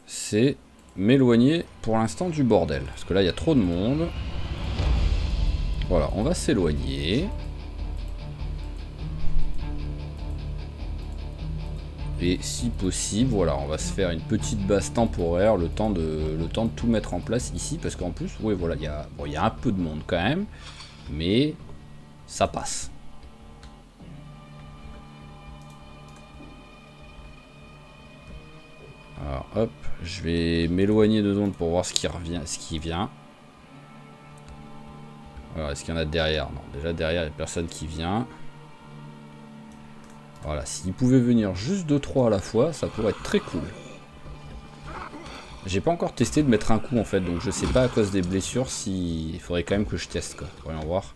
Speaker 1: c'est m'éloigner pour l'instant du bordel. Parce que là, il y a trop de monde. Voilà, on va s'éloigner. Et si possible, voilà, on va se faire une petite base temporaire, le temps de tout mettre en place ici. Parce qu'en plus, oui, voilà, il y a un peu de monde quand même. Mais ça passe. Alors hop, je vais m'éloigner de zone pour voir ce qui vient. Alors est-ce qu'il y en a derrière? Non, déjà derrière il n'y a personne qui vient. Voilà, s'ils pouvaient venir juste 2-3 à la fois, ça pourrait être très cool. J'ai pas encore testé de mettre un coup en fait, donc je sais pas à cause des blessures si... Il faudrait quand même que je teste quoi, voyons voir.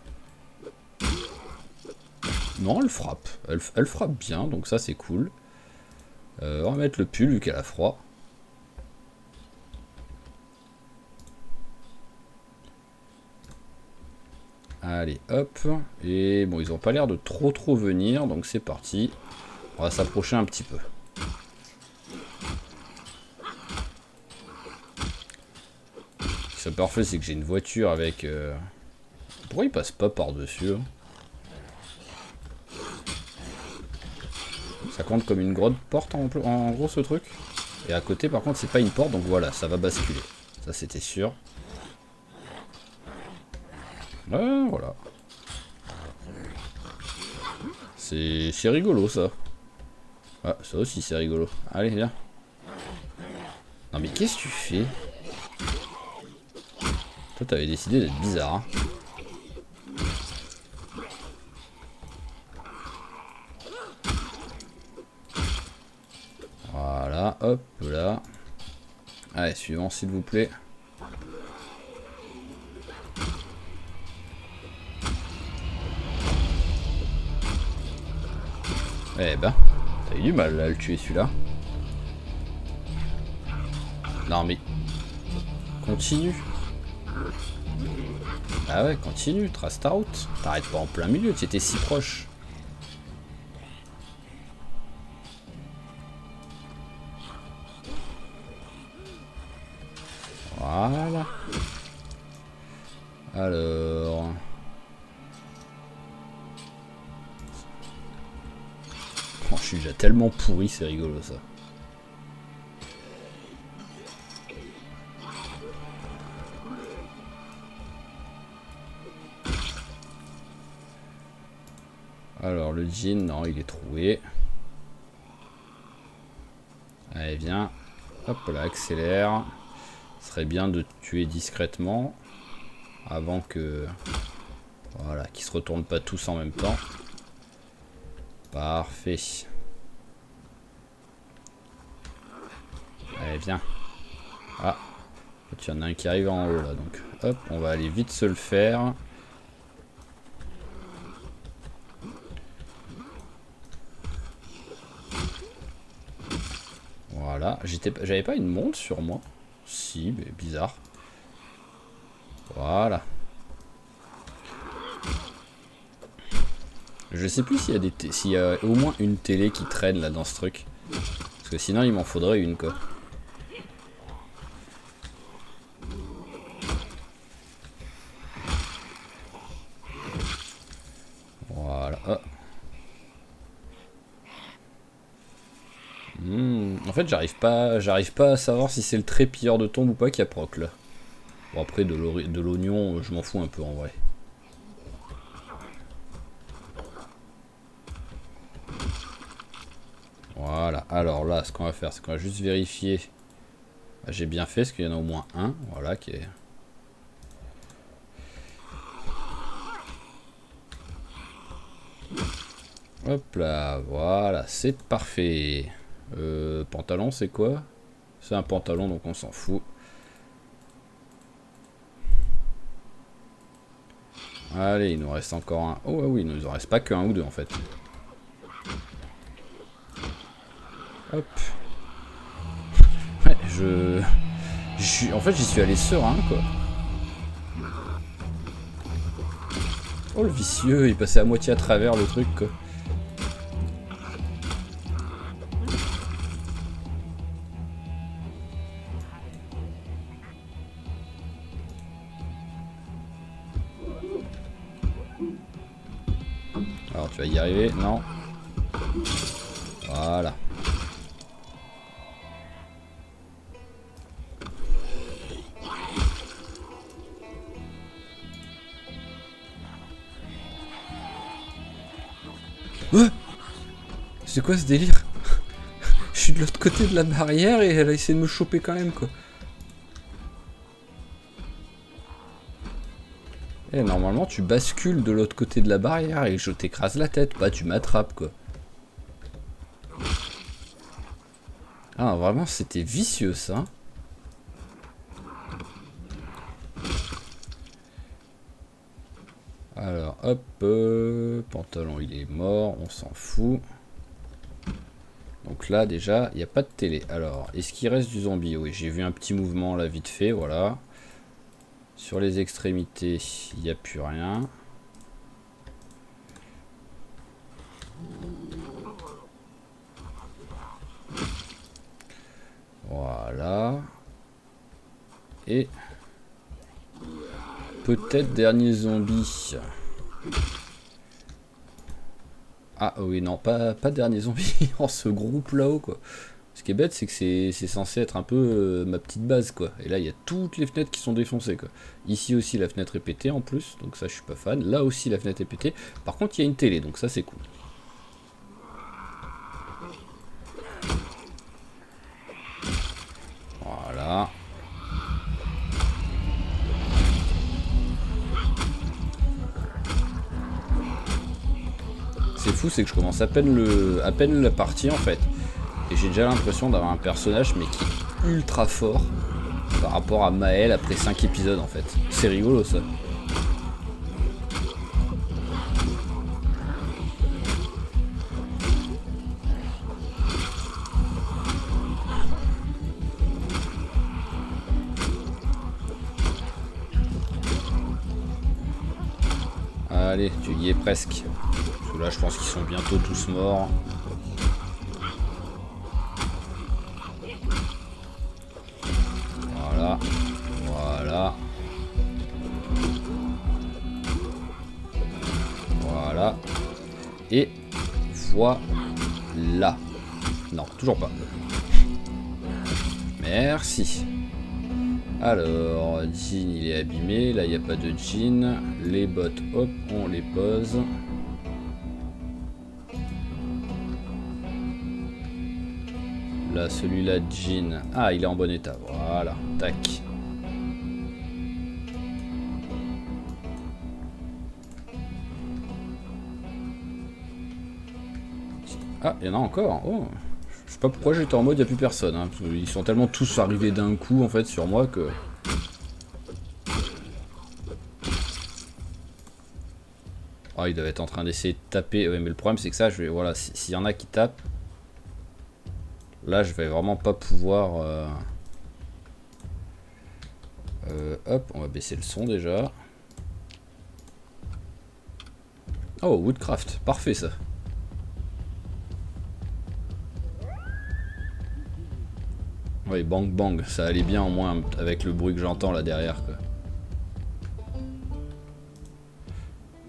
Speaker 1: Non, elle frappe. Elle frappe bien, donc ça c'est cool. On va mettre le pull vu qu'elle a froid. Allez, hop. Et bon, ils ont pas l'air de trop venir, donc c'est parti. On va s'approcher un petit peu. Ce qui est parfait, c'est que j'ai une voiture avec... Pourquoi il passe pas par-dessus hein? Ça compte comme une grotte porte en gros ce truc. Et à côté par contre c'est pas une porte, donc voilà, ça va basculer. Ça c'était sûr. Voilà. C'est rigolo ça. Ah, ça aussi c'est rigolo. Allez, viens. Non mais qu'est-ce que tu fais? Toi t'avais décidé d'être bizarre, hein. Voilà, hop là. Allez, suivant s'il vous plaît. Eh ben, t'as eu du mal à le tuer celui-là. Non mais... Continue. Ah ouais, continue, trace ta route. T'arrêtes pas en plein milieu, tu étais si proche. Voilà. Alors... Oh, je suis déjà tellement pourri, c'est rigolo ça. Alors le jean, non, il est trouvé. Allez, viens. Hop là, accélère. Ce serait bien de tuer discrètement. Avant que... Voilà, qu'ils se retournent pas tous en même temps. Parfait. Allez, viens. Ah. Il y en a un qui arrive en haut là, donc hop, on va aller vite se le faire. Voilà, j'avais pas une montre sur moi. Si, mais bizarre. Voilà. Je sais plus s'il y a au moins une télé qui traîne là dans ce truc. Parce que sinon il m'en faudrait une quoi. Voilà. Oh. En fait j'arrive pas à savoir si c'est le trépilleur de tombe ou pas qui a proc là. Bon après de l'oignon je m'en fous un peu en vrai. Voilà, alors là ce qu'on va faire c'est qu'on va juste vérifier. J'ai bien fait parce qu'il y en a au moins un, voilà qui est... Hop là, voilà, c'est parfait. Pantalon c'est quoi? C'est un pantalon donc on s'en fout. Allez, il nous reste encore un. Oh oui, il nous en reste pas qu'un ou deux en fait. Hop. Ouais, en fait j'y suis allé serein quoi. Oh le vicieux, il passait à moitié à travers le truc quoi. Alors tu vas y arriver, non. Voilà. Ouais. C'est quoi ce délire? Je suis de l'autre côté de la barrière et elle a essayé de me choper quand même quoi. Et normalement tu bascules de l'autre côté de la barrière et je t'écrase la tête, pas tu m'attrapes quoi. Ah vraiment c'était vicieux ça. Alors hop, pantalon il est mort, on s'en fout. Donc là déjà il n'y a pas de télé. Alors est-ce qu'il reste du zombie? Oui j'ai vu un petit mouvement là vite fait, voilà. Sur les extrémités il n'y a plus rien. Voilà. Et peut-être dernier zombie. Ah oui, non, pas dernier zombie en ce groupe là-haut, quoi. Ce qui est bête, c'est que c'est censé être un peu ma petite base, quoi. Et là, il y a toutes les fenêtres qui sont défoncées, quoi. Ici aussi, la fenêtre est pétée en plus, donc ça, je suis pas fan. Là aussi, la fenêtre est pétée. Par contre, il y a une télé, donc ça, c'est cool. Voilà. C'est fou, c'est que je commence à peine la partie, en fait. Et j'ai déjà l'impression d'avoir un personnage, mais qui est ultra fort par rapport à Maël après 5 épisodes, en fait. C'est rigolo, ça. Allez, tu y es presque. Parce que là, je pense qu'ils sont bientôt tous morts. Voilà. Voilà. Voilà. Et voilà. Non, toujours pas. Merci. Alors, jean il est abîmé, là il n'y a pas de jean. Les bottes, hop, on les pose. Là, celui-là, jean. Ah, il est en bon état, voilà, tac. Ah, il y en a encore. Oh. Je sais pas pourquoi j'étais en mode il n'y a plus personne. Hein, parce qu'ils sont tellement tous arrivés d'un coup en fait sur moi que... Oh, ils doivent être en train d'essayer de taper. Ouais, mais le problème c'est que ça, voilà, s'il y en a qui tapent, là je vais vraiment pas pouvoir... hop, on va baisser le son déjà. Oh, Woodcraft, parfait ça. Oui, bang bang, ça allait bien au moins avec le bruit que j'entends là derrière, quoi.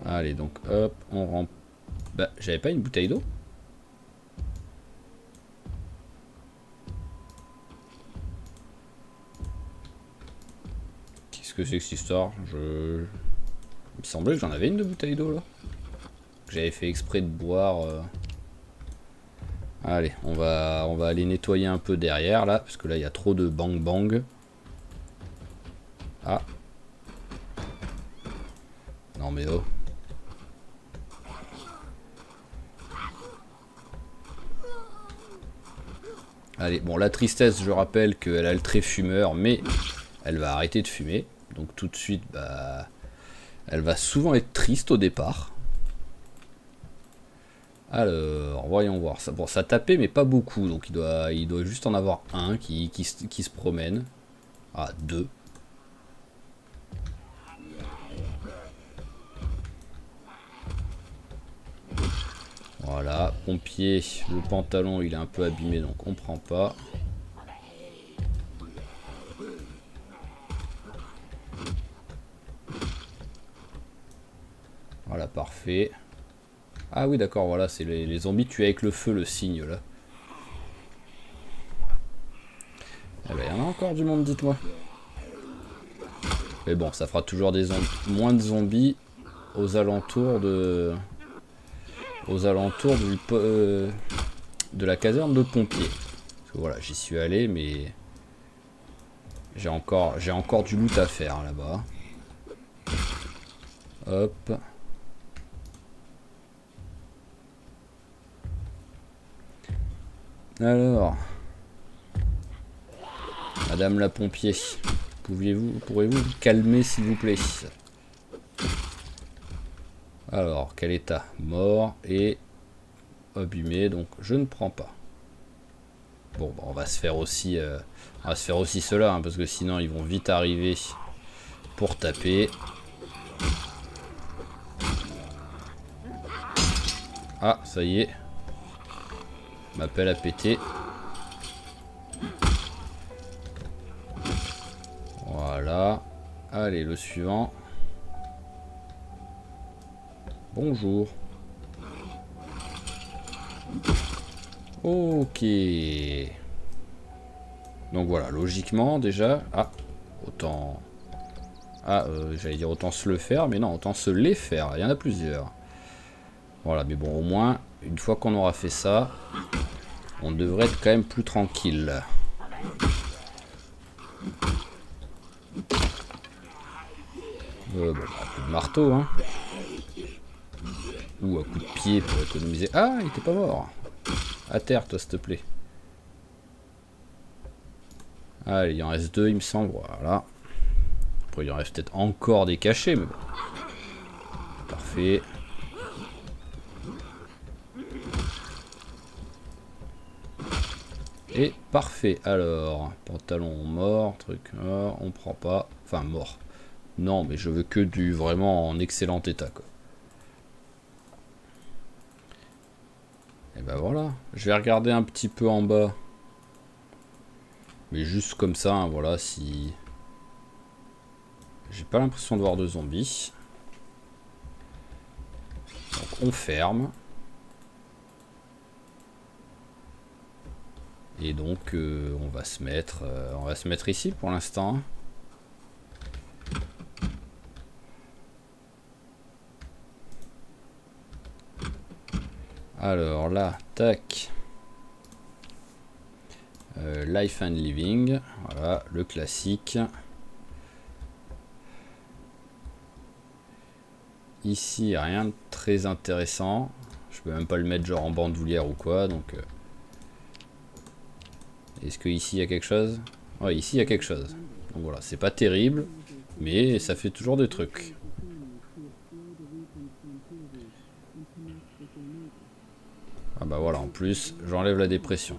Speaker 1: Allez, donc hop, on rentre. Bah, j'avais pas une bouteille d'eau? Qu'est-ce que c'est que cette histoire? Il me semblait que j'en avais une de bouteille d'eau là. Que j'avais fait exprès de boire. Allez, on va aller nettoyer un peu derrière là, parce que là il y a trop de bang bang. Ah. Non mais oh. Allez, bon, la tristesse, je rappelle qu'elle a le trait fumeur, mais elle va arrêter de fumer. Donc tout de suite, bah, elle va souvent être triste au départ. Alors, voyons voir. Ça, bon, ça tapait, mais pas beaucoup. Donc il doit juste en avoir un qui se promène. Ah, deux. Voilà, pompier, le pantalon il est un peu abîmé donc on prend pas. Voilà, parfait. Ah oui d'accord, voilà, c'est les zombies tués avec le feu, le signe là. Eh ben, il y en a encore du monde, dites-moi. Mais bon, ça fera toujours moins de zombies aux alentours de... de la caserne de pompiers. Parce que voilà, j'y suis allé, mais j'ai encore du loot à faire là-bas. Hop. Alors, Madame la pompier, pourriez-vous vous calmer s'il vous plaît? Alors, quel état? Mort et abîmé, donc je ne prends pas. Bon, bah, on va se faire aussi cela, hein, parce que sinon ils vont vite arriver pour taper. Ah, ça y est. Ma pelle a pété. Voilà. Allez, le suivant. Bonjour. Ok. Donc voilà, logiquement déjà... Ah, autant... Ah, j'allais dire autant se le faire, mais non, autant se les faire. Il y en a plusieurs. Voilà, mais bon, au moins, une fois qu'on aura fait ça, on devrait être quand même plus tranquille. Bon, un coup de marteau, hein. Ou un coup de pied pour économiser. Ah, il était pas mort. À terre, toi, s'il te plaît. Allez, il en reste 2, il me semble. Voilà. Après, il en reste peut-être encore des cachés, mais bon. Parfait. Et parfait. Alors, pantalon mort, truc mort, on prend pas. Enfin, mort. Non, mais je veux que du vraiment en excellent état, quoi. Et ben voilà. Je vais regarder un petit peu en bas. Mais juste comme ça, hein, voilà, si... J'ai pas l'impression de voir de zombies. Donc on ferme. Et donc on va se mettre ici pour l'instant. Alors là, tac. Life and Living, voilà, le classique. Ici, rien de très intéressant. Je peux même pas le mettre genre en bandoulière ou quoi, donc... Est-ce que ici il y a quelque chose? Ouais, ici il y a quelque chose. Donc voilà, c'est pas terrible, mais ça fait toujours des trucs. Ah bah voilà, en plus, j'enlève la dépression.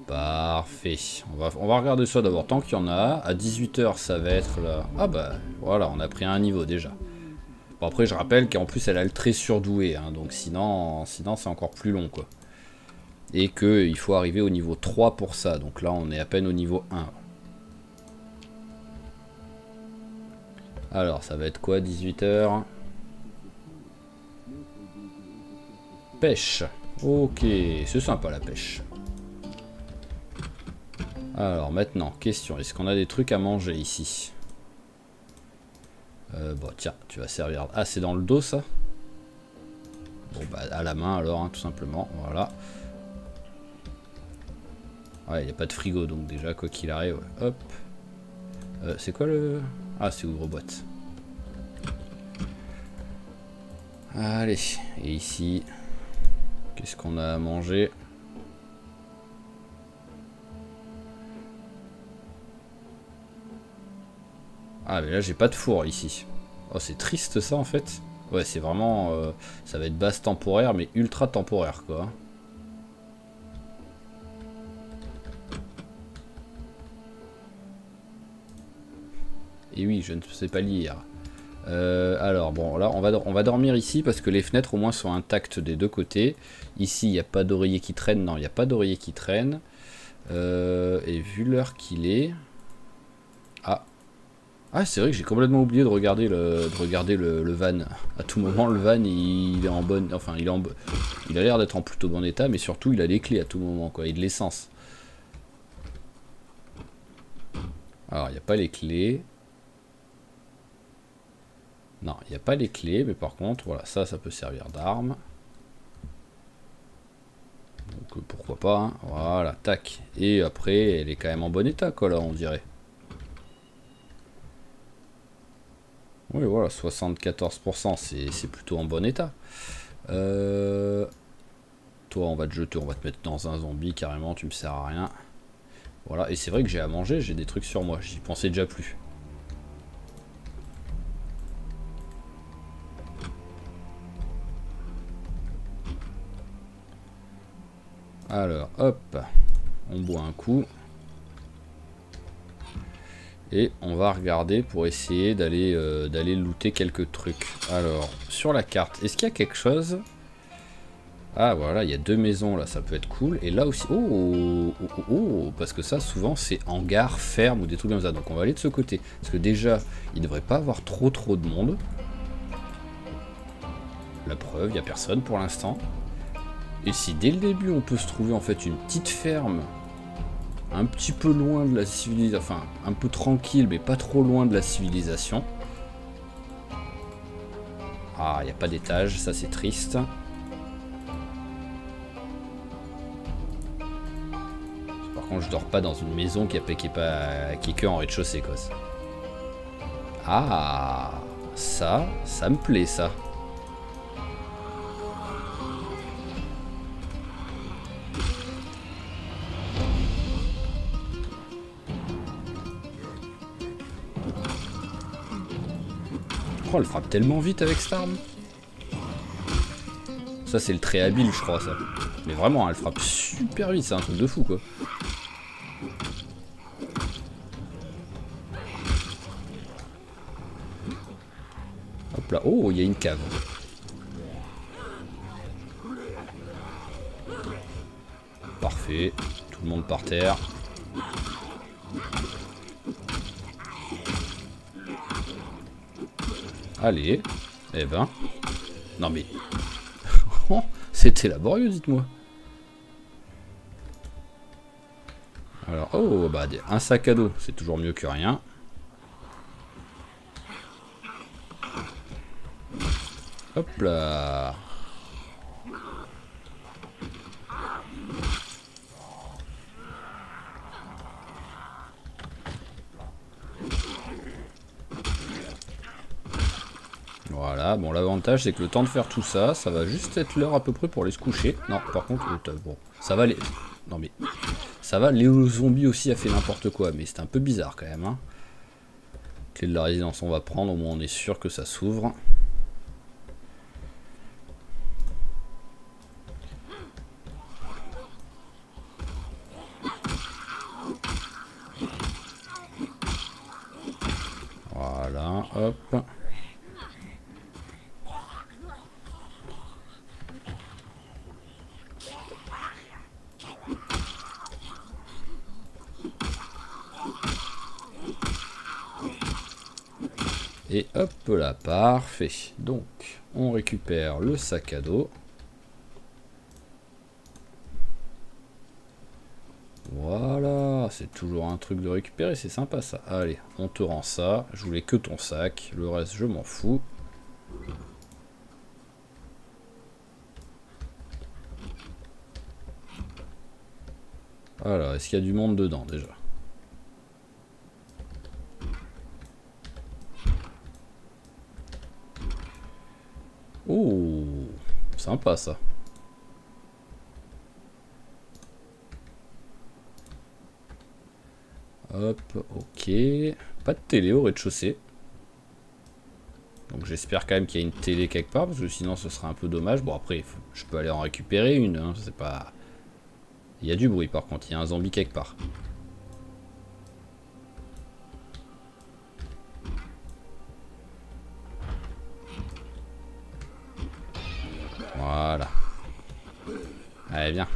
Speaker 1: Parfait. On va regarder ça d'abord, tant qu'il y en a. À 18 h, ça va être là. Ah bah voilà, on a pris un niveau déjà. Bon, après, je rappelle qu'en plus, elle a le très surdoué, hein, donc sinon c'est encore plus long, quoi. Et qu'il faut arriver au niveau 3 pour ça. Donc là, on est à peine au niveau 1. Alors, ça va être quoi, 18 h? Pêche. Ok, c'est sympa la pêche. Alors maintenant, question, est-ce qu'on a des trucs à manger ici? Bon tiens, tu vas servir... Ah, c'est dans le dos ça? Bon bah à la main alors, hein, tout simplement, voilà. Ouais, il n'y a pas de frigo, donc déjà, quoi qu'il arrive, ouais. Hop. C'est quoi le... Ah, c'est ouvre-boîte. Allez, et ici, qu'est-ce qu'on a à manger? Ah mais là j'ai pas de four ici. Oh c'est triste ça en fait. Ouais c'est vraiment... ça va être base temporaire mais ultra temporaire quoi. Et oui je ne sais pas lire. Alors bon là on va dormir ici parce que les fenêtres au moins sont intactes des deux côtés. Ici il n'y a pas d'oreiller qui traîne. Non il n'y a pas d'oreiller qui traîne. Et vu l'heure qu'il est... Ah c'est vrai que j'ai complètement oublié de regarder le van. À tout moment le van il est en bonne... Enfin il a l'air d'être en plutôt bon état, mais surtout il a les clés à tout moment quoi, et de l'essence. Alors il n'y a pas les clés. Non, il n'y a pas les clés, mais par contre, voilà, ça peut servir d'arme. Donc pourquoi pas, hein. Voilà, tac. Et après, elle est quand même en bon état quoi là on dirait. Oui, voilà, 74%, c'est plutôt en bon état. Toi, on va te jeter, on va te mettre dans un zombie, carrément, tu me sers à rien. Voilà, et c'est vrai que j'ai à manger, j'ai des trucs sur moi, j'y pensais déjà plus. Alors, hop, on boit un coup. Et on va regarder pour essayer d'aller looter quelques trucs. Alors, sur la carte, est-ce qu'il y a quelque chose Ah voilà, il y a 2 maisons là, ça peut être cool. Et là aussi, parce que ça souvent c'est hangar, ferme ou des trucs comme ça. Donc on va aller de ce côté. Parce que déjà, il ne devrait pas avoir trop de monde. La preuve, il n'y a personne pour l'instant. Et si dès le début on peut se trouver en fait une petite ferme, un petit peu loin de la civilisation, enfin un peu tranquille mais pas trop loin de la civilisation. Ah, il n'y a pas d'étage, ça c'est triste. Par contre, je dors pas dans une maison qui est que en rez-de-chaussée, quoi. Ah, ça me plaît, ça. Oh, elle frappe tellement vite avec cette arme. Ça, c'est le très habile, je crois, ça. Mais vraiment, elle frappe super vite, c'est un truc de fou, quoi. Hop là. Oh, il y a une cave. Parfait. Tout le monde par terre. Allez. Eh ben. Non mais... C'était laborieux, dites-moi. Alors, oh, bah, un sac à dos, c'est toujours mieux que rien. Hop là. Voilà, bon, l'avantage c'est que le temps de faire tout ça, ça va juste être l'heure à peu près pour aller se coucher. Non, par contre, bon, ça va les... Non mais... Ça va, Léo Zombie aussi a fait n'importe quoi, mais c'est un peu bizarre quand même. Hein. Clé de la résidence, on va prendre, au moins on est sûr que ça s'ouvre. Voilà, hop. Et hop là, parfait. Donc, on récupère le sac à dos. Voilà, c'est toujours un truc de récupérer, c'est sympa ça. Allez, on te rend ça. Je voulais que ton sac, le reste je m'en fous. Alors, est-ce qu'il y a du monde dedans déjà? Oh, sympa ça. Hop, ok. Pas de télé au rez-de-chaussée. Donc j'espère quand même qu'il y a une télé quelque part, parce que sinon ce serait un peu dommage. Bon après, je peux aller en récupérer une, hein, c'est pas... Il y a du bruit par contre, il y a un zombie quelque part. Voilà. Allez, viens.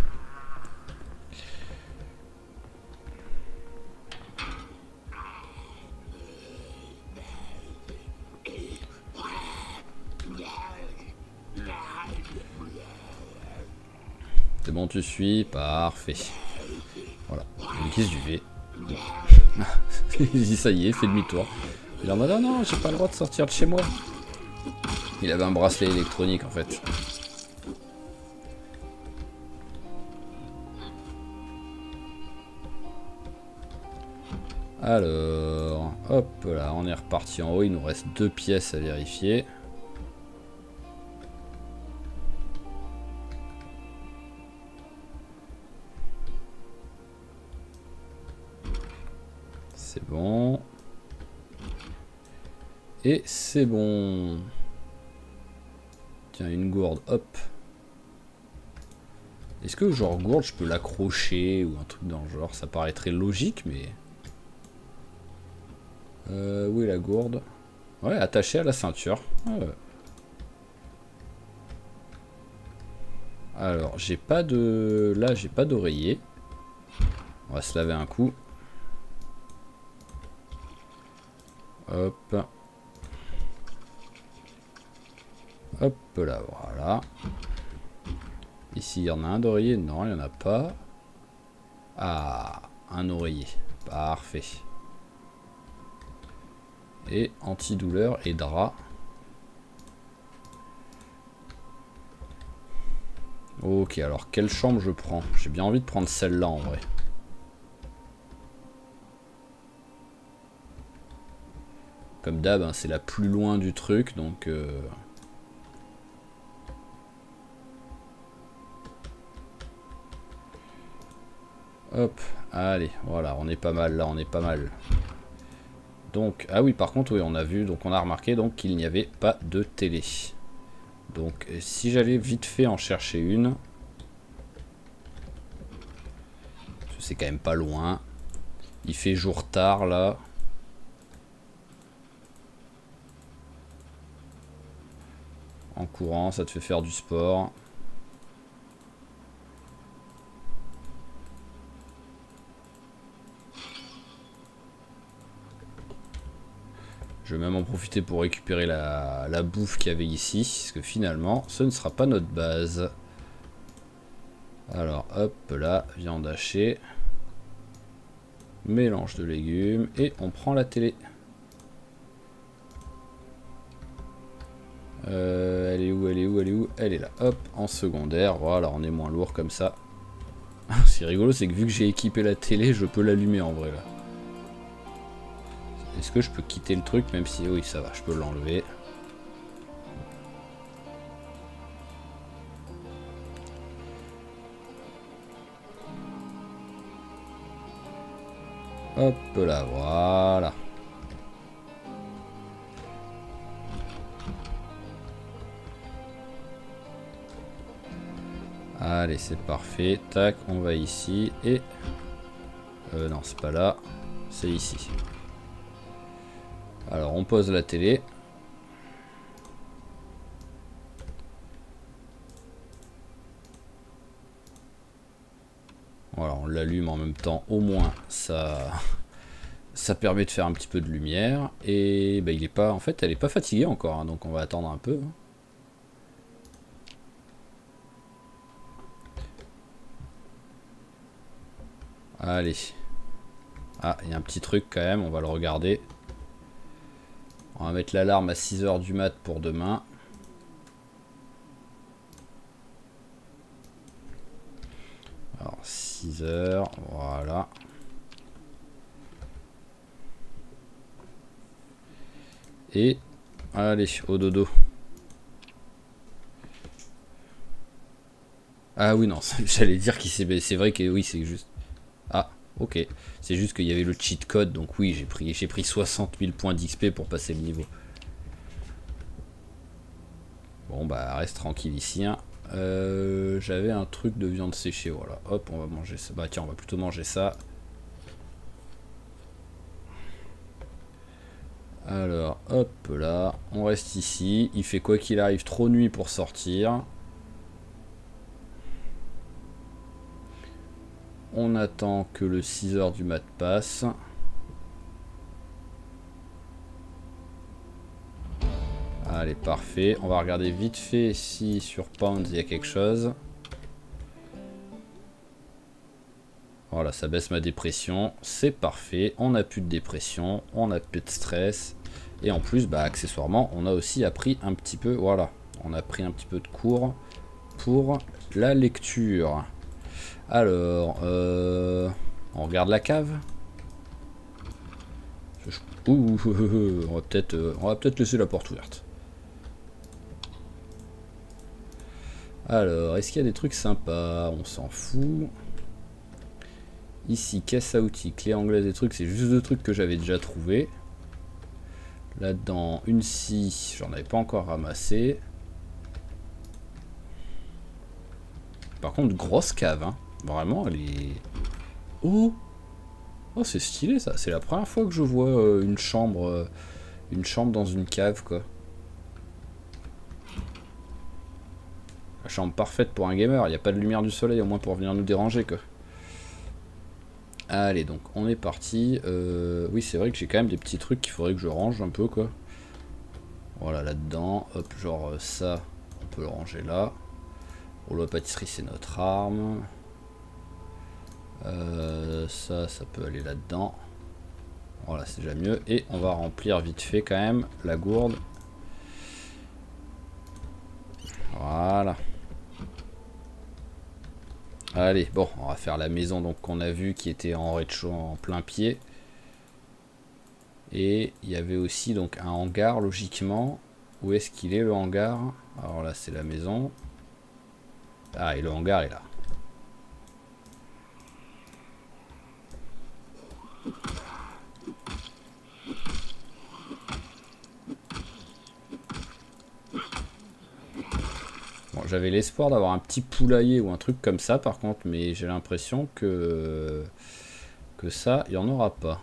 Speaker 1: C'est bon, tu suis, parfait. Voilà, une caisse du V. Il dit ça y est, fait demi-tour. Il est en mode, ah non, j'ai pas le droit de sortir de chez moi. Il avait un bracelet électronique en fait. Alors, hop là, on est reparti en haut, il nous reste 2 pièces à vérifier. C'est bon. Et c'est bon. Tiens, une gourde, hop. Est-ce que genre gourde, je peux l'accrocher ou un truc dans le genre? Ça paraîtrait logique, mais... où est la gourde? Ouais, attachée à la ceinture. Alors, j'ai pas de... Là, j'ai pas d'oreiller. On va se laver un coup. Hop. Hop là, voilà. Ici, il y en a un d'oreiller. Non, il n'y en a pas. Ah, un oreiller. Parfait. Et antidouleur et drap. Ok, alors quelle chambre je prends? J'ai bien envie de prendre celle-là en vrai. Comme d'hab, hein, c'est la plus loin du truc, donc... Hop, allez, voilà, on est pas mal là, on est pas mal. Donc, ah oui, par contre, oui, on a vu, donc on a remarqué donc qu'il n'y avait pas de télé. Donc, si j'allais vite fait en chercher une... C'est quand même pas loin. Il fait jour tard là. En courant, ça te fait faire du sport. Je vais même en profiter pour récupérer la bouffe qu'il y avait ici. Parce que finalement, ce ne sera pas notre base. Alors, hop là, viande hachée. Mélange de légumes. Et on prend la télé. Elle est où, elle est où, elle est où? Elle est là. Hop, en secondaire. Voilà, on est moins lourd comme ça. C'est rigolo, c'est que vu que j'ai équipé la télé, je peux l'allumer en vrai là. Est-ce que je peux quitter le truc, même si... Oui, ça va, je peux l'enlever. Hop là, voilà. Allez, c'est parfait. Tac, on va ici. Et... non, c'est pas là. C'est ici. Alors, on pose la télé. Voilà, on l'allume en même temps. Au moins, ça permet de faire un petit peu de lumière. Et bah, il est pas... En fait, elle est pas fatiguée encore. Hein, donc, on va attendre un peu. Allez. Ah, il y a un petit truc quand même. On va le regarder. On va mettre l'alarme à 6 h du mat pour demain. Alors 6 h, voilà. Et allez, au dodo. Ah oui, non, j'allais dire qu'il s'est... C'est vrai que oui, c'est juste... Ah, ok. C'est juste qu'il y avait le cheat code, donc oui, j'ai pris 60 000 points d'XP pour passer le niveau. Bon, bah, reste tranquille ici. Hein. J'avais un truc de viande séchée, voilà. Hop, on va manger ça. Bah tiens, on va plutôt manger ça. Alors, hop là, on reste ici. Il fait quoi qu'il arrive, trop nuit pour sortir. On attend que le 6 h du mat passe. Allez, parfait. On va regarder vite fait si sur Pounds il y a quelque chose. Voilà, ça baisse ma dépression. C'est parfait. On n'a plus de dépression. On n'a plus de stress. Et en plus, bah, accessoirement, on a aussi appris un petit peu... Voilà, on a pris un petit peu de cours pour la lecture. Alors, on regarde la cave. Ouh, on va peut-être laisser la porte ouverte. Alors, est-ce qu'il y a des trucs sympas? On s'en fout. Ici, caisse à outils, clé anglaise, des trucs, c'est juste deux trucs que j'avais déjà trouvé. Là-dedans, une scie, j'en avais pas encore ramassé. Par contre, grosse cave, hein. Vraiment, elle est... Oh! Oh, c'est stylé, ça. C'est la première fois que je vois une chambre dans une cave, quoi. chambre parfaite pour un gamer. Il n'y a pas de lumière du soleil au moins pour venir nous déranger quoi. Allez, donc on est parti. Oui, c'est vrai que j'ai quand même des petits trucs qu'il faudrait que je range un peu quoi. Voilà, là-dedans. Hop, genre ça, on peut le ranger là. Rouleau à pâtisserie, c'est notre arme. Ça peut aller là-dedans. Voilà, c'est déjà mieux. Et on va remplir vite fait quand même la gourde. Voilà. Allez, bon, on va faire la maison donc qu'on a vu qui était en rez-de-chaussée en plein pied. Et il y avait aussi donc un hangar logiquement. Où est-ce qu'il est le hangar? Alors là c'est la maison. Ah, et le hangar est là. Bon, j'avais l'espoir d'avoir un petit poulailler ou un truc comme ça par contre, mais j'ai l'impression que ça, il n'y en aura pas.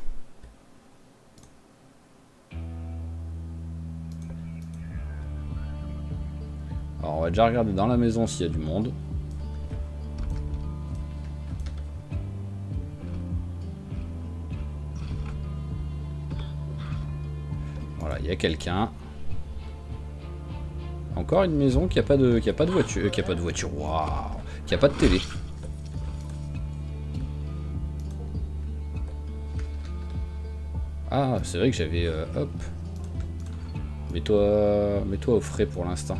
Speaker 1: Alors on va déjà regarder dans la maison s'il y a du monde. Voilà, il y a quelqu'un. Encore une maison qui a pas de voiture, qui a pas de voiture, waouh, qui a pas de télé. Ah, c'est vrai que j'avais hop. Mets-toi au frais pour l'instant.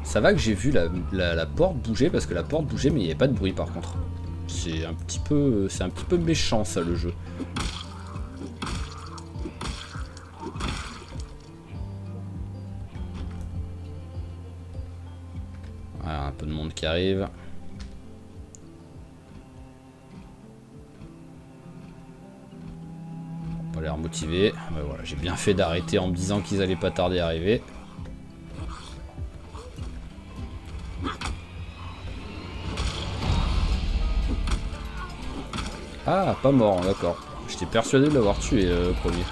Speaker 1: Ça va que j'ai vu la porte bouger parce que la porte bougeait mais il n'y avait pas de bruit par contre. C'est un petit peu méchant ça le jeu. Voilà, un peu de monde qui arrive. Pas l'air motivé. Ouais, voilà, j'ai bien fait d'arrêter en me disant qu'ils allaient pas tarder à arriver. Ah, pas mort, d'accord. J'étais persuadé de l'avoir tué le premier.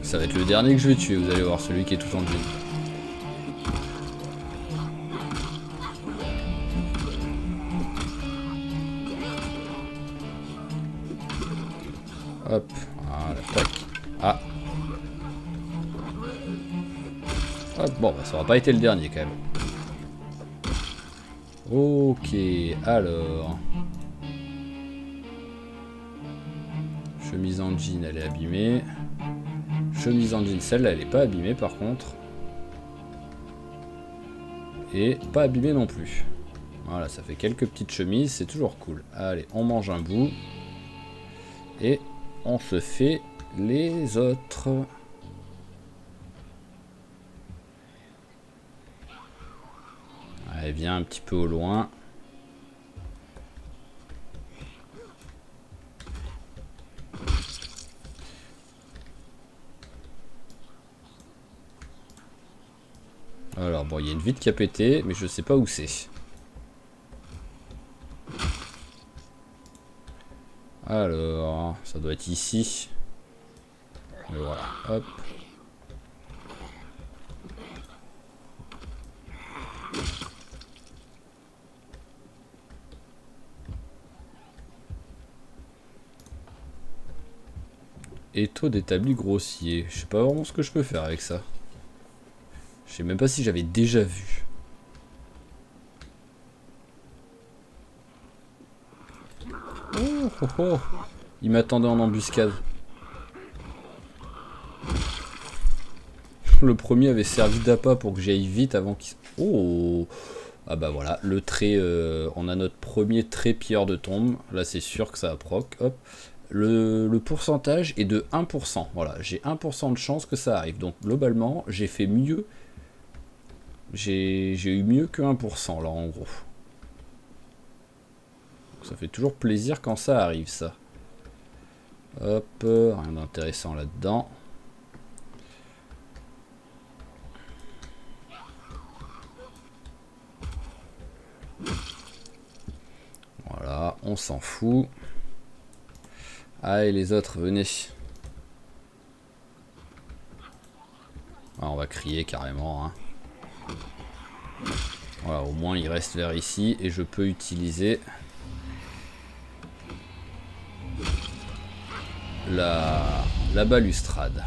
Speaker 1: Ça va être le dernier que je vais tuer, vous allez voir, celui qui est tout en jean. Hop, voilà, tac. Ah. Hop, bon, bah, ça aura pas été le dernier quand même. Ok, alors. Chemise en jean, elle est abîmée. Chemise en jean, celle-là, elle est pas abîmée par contre. Et pas abîmée non plus. Voilà, ça fait quelques petites chemises, c'est toujours cool. Allez, on mange un bout. Et on se fait les autres. Allez, viens un petit peu au loin. Alors bon, il y a une vitre qui a pété, mais je sais pas où c'est. Alors, ça doit être ici. Et voilà, hop. Étau d'établi grossier. Je sais pas vraiment ce que je peux faire avec ça. Je sais même pas si j'avais déjà vu. Oh, oh, oh. Il m'attendait en embuscade. Le premier avait servi d'appât pour que j'aille vite avant qu'il... Oh. Ah bah voilà, le trait... on a notre premier trait pierre de tombe. Là c'est sûr que ça a proc. Hop. Le pourcentage est de 1%. Voilà, j'ai 1% de chance que ça arrive. Donc globalement, j'ai fait mieux. J'ai eu mieux que 1% là en gros. Ça fait toujours plaisir quand ça arrive ça. Hop, rien d'intéressant là-dedans. on s'en fout. Ah, et les autres, venez. Ah, on va crier carrément. Hein. Voilà, au moins il reste vers ici et je peux utiliser la balustrade.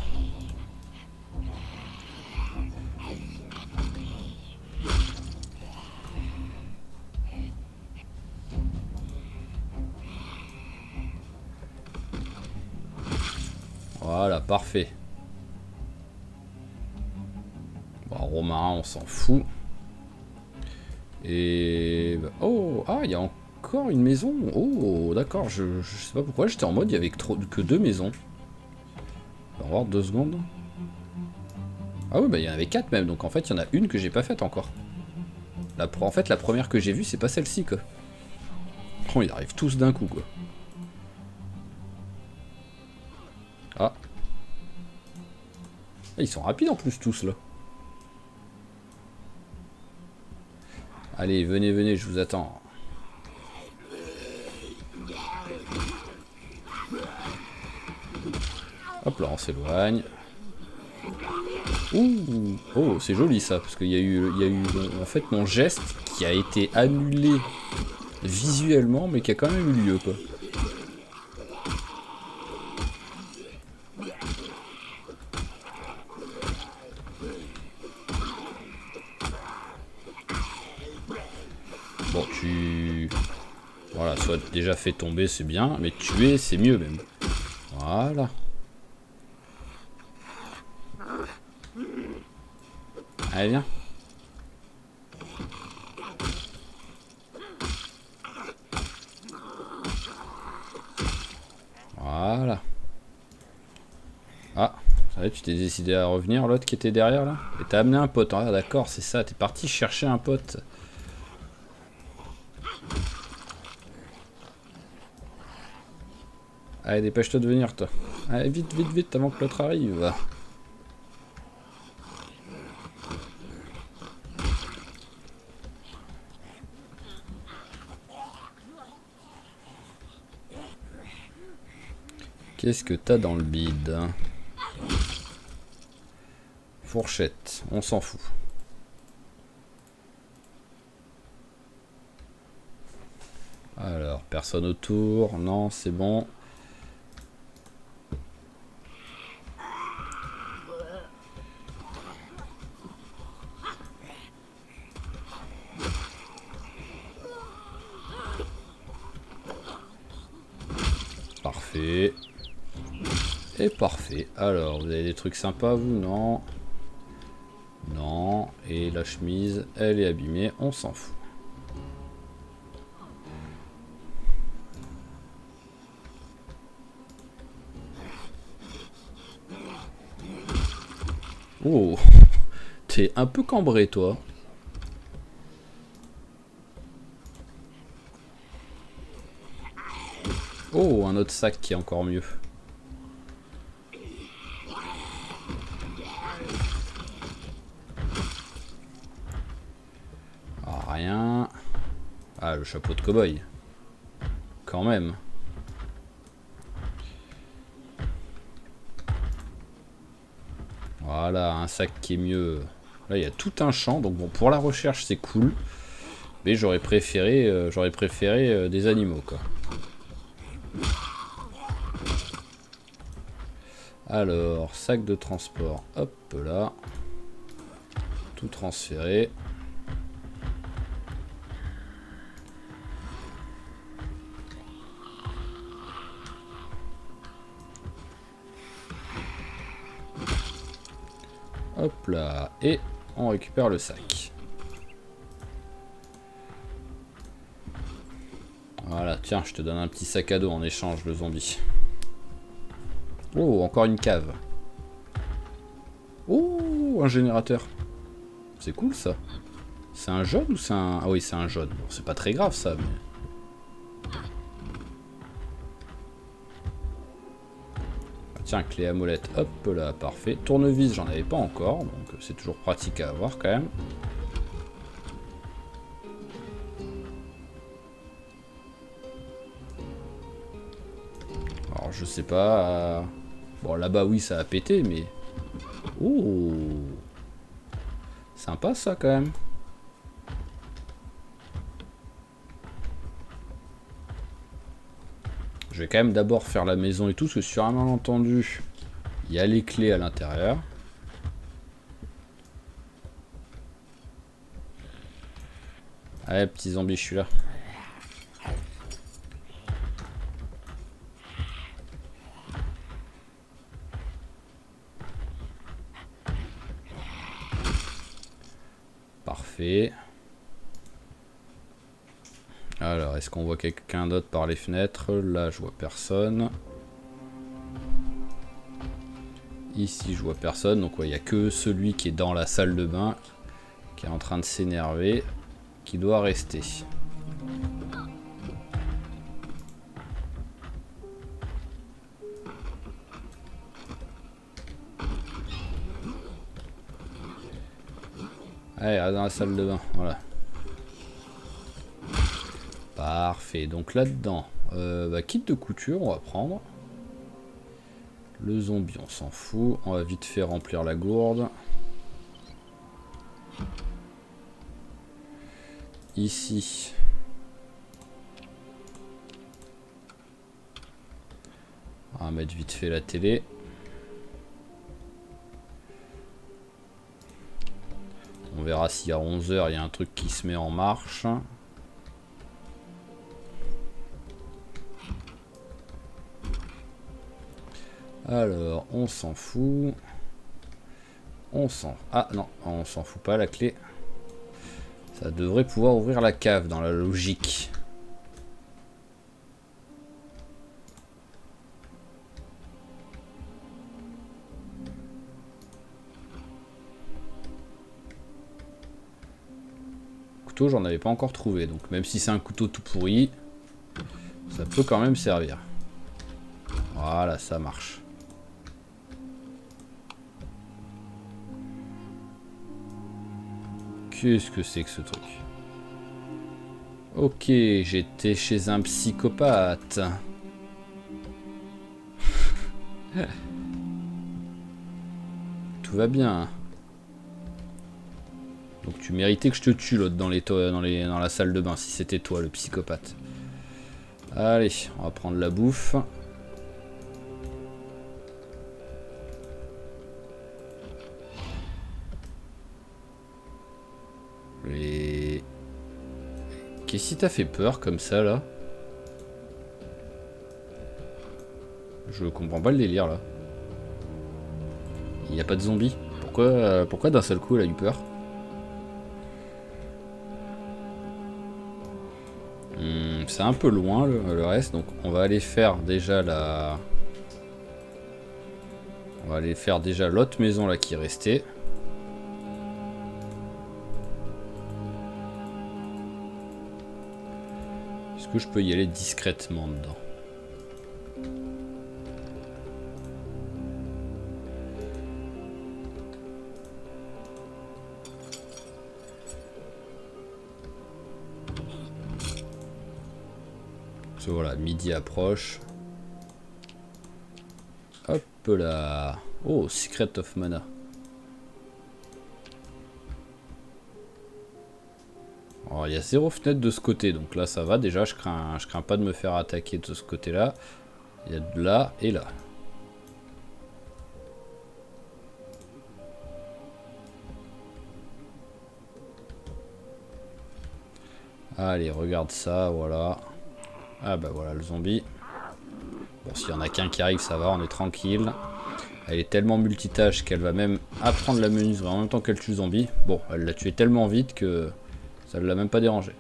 Speaker 1: Voilà, parfait. Bon, Romarin, on s'en fout. Et... oh, ah, il y a encore une maison. Oh, d'accord, je sais pas pourquoi, j'étais en mode, il y avait que 2 maisons. On va voir 2 secondes. Ah oui, bah il y en avait 4 même, donc en fait, il y en a une que j'ai pas faite encore. En fait, la première que j'ai vue, c'est pas celle-ci, quoi. Oh, ils arrivent tous d'un coup, quoi. Ah. Ils sont rapides en plus, tous, là. Allez, venez, venez, je vous attends. Hop là, on s'éloigne. Ouh, oh, c'est joli ça, parce qu'il y a eu en fait mon geste qui a été annulé visuellement, mais qui a quand même eu lieu, quoi. Bon, voilà, soit déjà fait tomber, c'est bien, mais tuer, c'est mieux même. Voilà. Allez, viens. Voilà. Ah, ça va, tu t'es décidé à revenir, l'autre qui était derrière, là? Et t'as amené un pote, ah d'accord, c'est ça, t'es parti chercher un pote. Allez, dépêche-toi de venir, toi. Allez, vite, vite, vite, avant que l'autre arrive. Qu'est-ce que t'as dans le bide? Fourchette, on s'en fout. Alors, personne autour, non, c'est bon. Parfait. Et parfait. Alors, vous avez des trucs sympas, vous? Non. Non. Et la chemise, elle est abîmée, on s'en fout. Oh, t'es un peu cambré, toi. Oh, un autre sac qui est encore mieux. Ah, rien. Ah, le chapeau de cow-boy. Quand même. Voilà, un sac qui est mieux. Là, il y a tout un champ. Donc bon, pour la recherche, c'est cool. Mais j'aurais préféré, des animaux, quoi. Alors, sac de transport. Hop là. Tout transféré. Hop là. Et on récupère le sac. Voilà, tiens, je te donne un petit sac à dos en échange, le zombie. Oh, encore une cave. Oh, un générateur. C'est cool, ça. C'est un jaune ou c'est un... ah oui, c'est un jaune. Bon, c'est pas très grave, ça, mais... ah, tiens, clé à molette. Hop là, parfait. Tournevis, j'en avais pas encore, donc c'est toujours pratique à avoir, quand même. Alors je sais pas... Bon là-bas oui ça a pété mais... Oh, sympa ça quand même. Je vais quand même d'abord faire la maison et tout, parce que sur un malentendu, il y a les clés à l'intérieur. Allez, petit zombie, je suis là. Parfait. Alors, est-ce qu'on voit quelqu'un d'autre par les fenêtres? Là, je vois personne. Ici, je vois personne. Donc, il n'y a que celui qui est dans la salle de bain, qui est en train de s'énerver, qui doit rester. Allez, dans la salle de bain, voilà. Parfait, donc là-dedans, kit de couture, on va prendre. Le zombie, on s'en fout. On va vite fait remplir la gourde. Ici. On va mettre vite fait la télé. On verra si à 11 h il y a un truc qui se met en marche. Alors, on s'en fout. Ah non, on s'en fout pas, la clé. Ça devrait pouvoir ouvrir la cave dans la logique. Couteau, j'en avais pas encore trouvé, donc même si c'est un couteau tout pourri, ça peut quand même servir. Voilà, ça marche. Qu'est-ce que c'est que ce truc? Ok, j'étais chez un psychopathe. Tout va bien. Donc tu méritais que je te tue l'autre dans la salle de bain si c'était toi le psychopathe. Allez, on va prendre la bouffe. Qu'est-ce qui t'a fait peur comme ça là? Je comprends pas le délire là. Il n'y a pas de zombies. Pourquoi d'un seul coup elle a eu peur? C'est un peu loin le reste, donc on va aller faire déjà la... On va aller faire déjà l'autre maison là qui est restée. Est-ce que je peux y aller discrètement dedans? Voilà, midi approche. Hop là. Oh, Secret of Mana. Alors, il y a 0 fenêtre de ce côté, donc là ça va déjà. Je crains pas de me faire attaquer de ce côté-là. Il y a de là et là. Allez, regarde ça, voilà. Ah bah voilà le zombie. Bon, s'il y en a qu'un qui arrive, ça va, on est tranquille. Elle est tellement multitâche qu'elle va même apprendre la menuiserie en même temps qu'elle tue le zombie. Bon, elle l'a tué tellement vite que ça ne l'a même pas dérangé.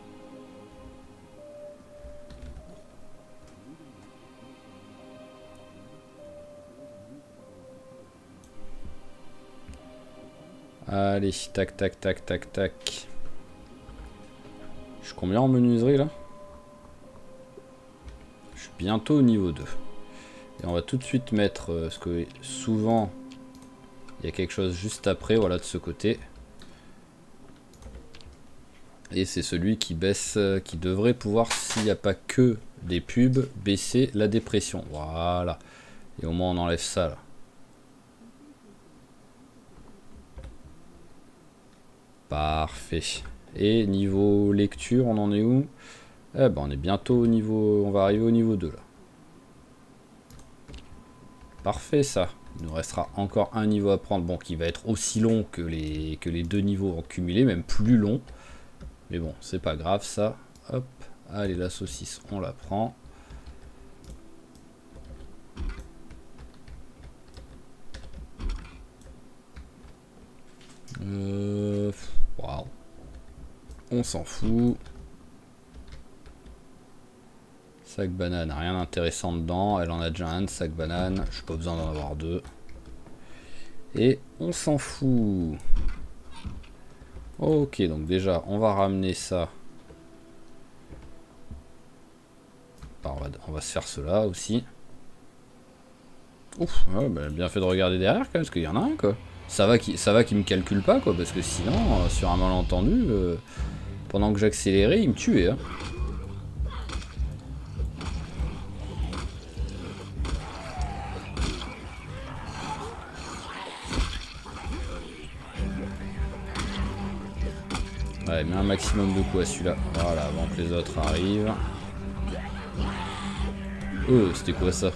Speaker 1: Allez, tac, tac, tac, tac, tac. Je suis combien en menuiserie là? Je suis bientôt au niveau 2. Et on va tout de suite mettre, parce que souvent il y a quelque chose juste après, voilà de ce côté. Et c'est celui qui baisse, qui devrait pouvoir, s'il n'y a pas que des pubs, baisser la dépression. Voilà. Et au moins on enlève ça là. Parfait. Et niveau lecture, on en est où? Eh ben on est bientôt au niveau... On va arriver au niveau 2 là. Parfait ça. Il nous restera encore un niveau à prendre. Bon, qui va être aussi long que les 2 niveaux en cumulé, même plus long. Mais bon, c'est pas grave ça. Hop. Allez, la saucisse, on la prend. Waouh. On s'en fout. Sac banane, rien d'intéressant dedans. Elle en a déjà un de sac banane. Je n'ai pas besoin d'en avoir 2. Et on s'en fout. Ok, donc déjà, on va ramener ça. Enfin, on va se faire cela aussi. Ouf, ouais, bah, bien fait de regarder derrière quand même, parce qu'il y en a un quoi. Ça va qu'il me calcule pas quoi, parce que sinon, sur un malentendu, pendant que j'accélérais, il me tuait. Hein. Ouais, mets un maximum de coups à celui-là. Voilà, avant que les autres arrivent. C'était quoi ça?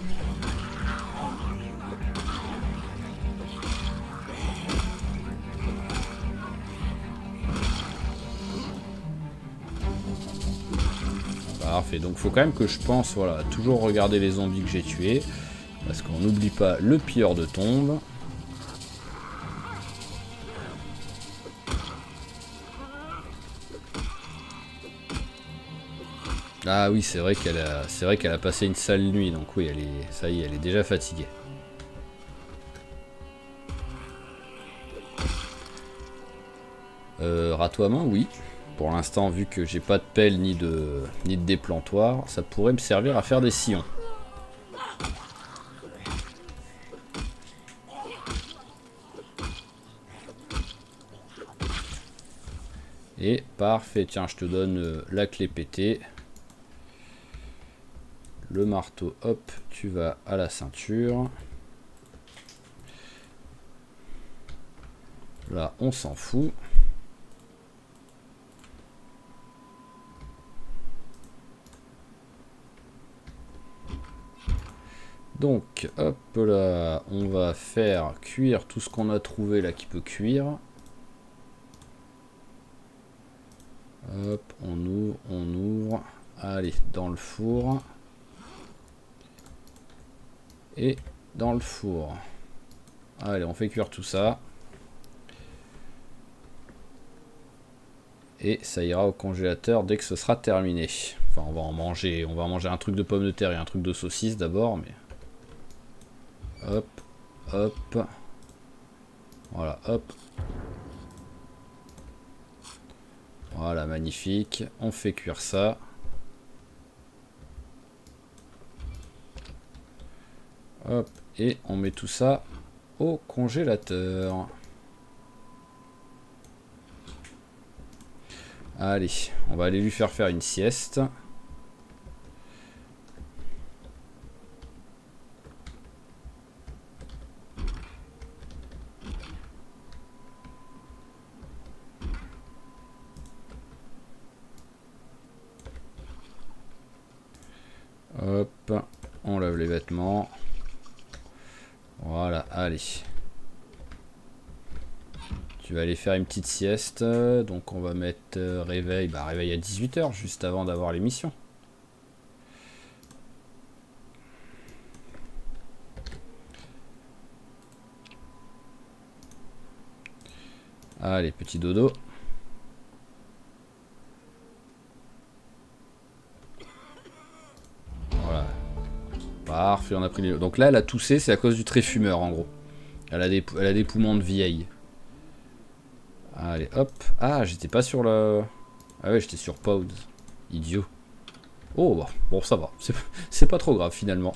Speaker 1: Parfait, donc faut quand même que je pense, voilà, toujours regarder les zombies que j'ai tués. Parce qu'on n'oublie pas le pilleur de tombe. Ah oui, c'est vrai qu'elle a passé une sale nuit, donc oui, ça y est, elle est déjà fatiguée. Ratoiement, oui. Pour l'instant, vu que j'ai pas de pelle ni de déplantoir, ça pourrait me servir à faire des sillons. Et parfait, tiens, je te donne la clé pétée. Le marteau, hop, tu vas à la ceinture. Là, on s'en fout. Donc, hop là, on va faire cuire tout ce qu'on a trouvé là qui peut cuire. Hop, on ouvre. Allez, dans le four. Et dans le four. Allez, on fait cuire tout ça. Et ça ira au congélateur dès que ce sera terminé. Enfin, on va manger un truc de pommes de terre et un truc de saucisse d'abord, mais... Hop, hop. Voilà, hop. Voilà, magnifique. On fait cuire ça. Hop, et on met tout ça au congélateur. Allez, on va aller lui faire une sieste. Hop, on lave les vêtements. Voilà, allez. Tu vas aller faire une petite sieste. Donc on va mettre réveil. Bah réveil à 18 h juste avant d'avoir l'émission. Allez, petit dodo. Voilà. Parfait, on a pris les... Donc là, elle a toussé, c'est à cause du trait fumeur, en gros. Elle a des poumons de vieille. Allez, hop. Ah, j'étais pas sur le... Ah ouais, j'étais sur pause. Idiot. Oh, bah, bon, ça va. C'est pas trop grave, finalement.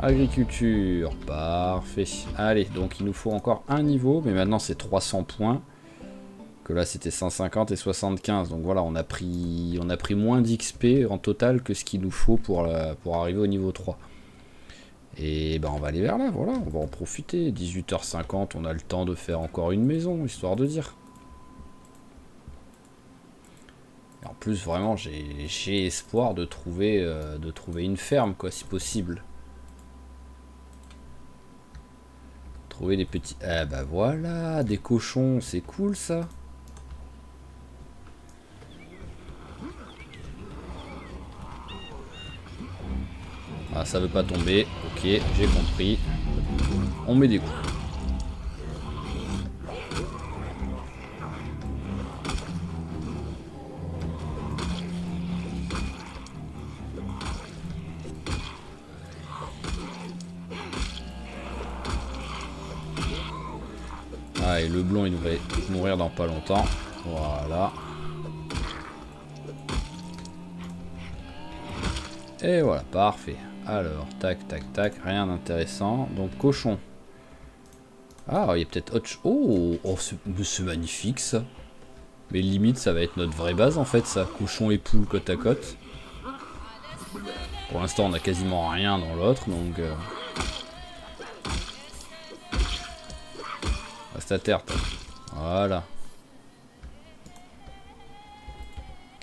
Speaker 1: Agriculture, parfait. Allez, donc il nous faut encore un niveau, mais maintenant c'est 300 points. Que là c'était 150 et 75. Donc voilà, on a pris moins d'XP en total que ce qu'il nous faut pour arriver au niveau 3. Et ben on va aller vers là, voilà, on va en profiter. 18h50, on a le temps de faire encore une maison, histoire de dire. Et en plus, vraiment, j'ai espoir de trouver une ferme, quoi, si possible. Trouver des petits... Ah bah voilà, des cochons, c'est cool ça. Ah, ça veut pas tomber. Ok, j'ai compris. On met des coups. Ah, et le blond, il devrait mourir dans pas longtemps. Voilà. Et voilà, parfait. Alors, tac, tac, tac, rien d'intéressant. Donc, cochon. Ah, il y a peut-être autre chose. Oh, c'est magnifique, ça. Mais limite, ça va être notre vraie base, en fait, ça. Cochon et poule côte à côte. Pour l'instant, on a quasiment rien dans l'autre, donc... Reste à terre, toi. Voilà.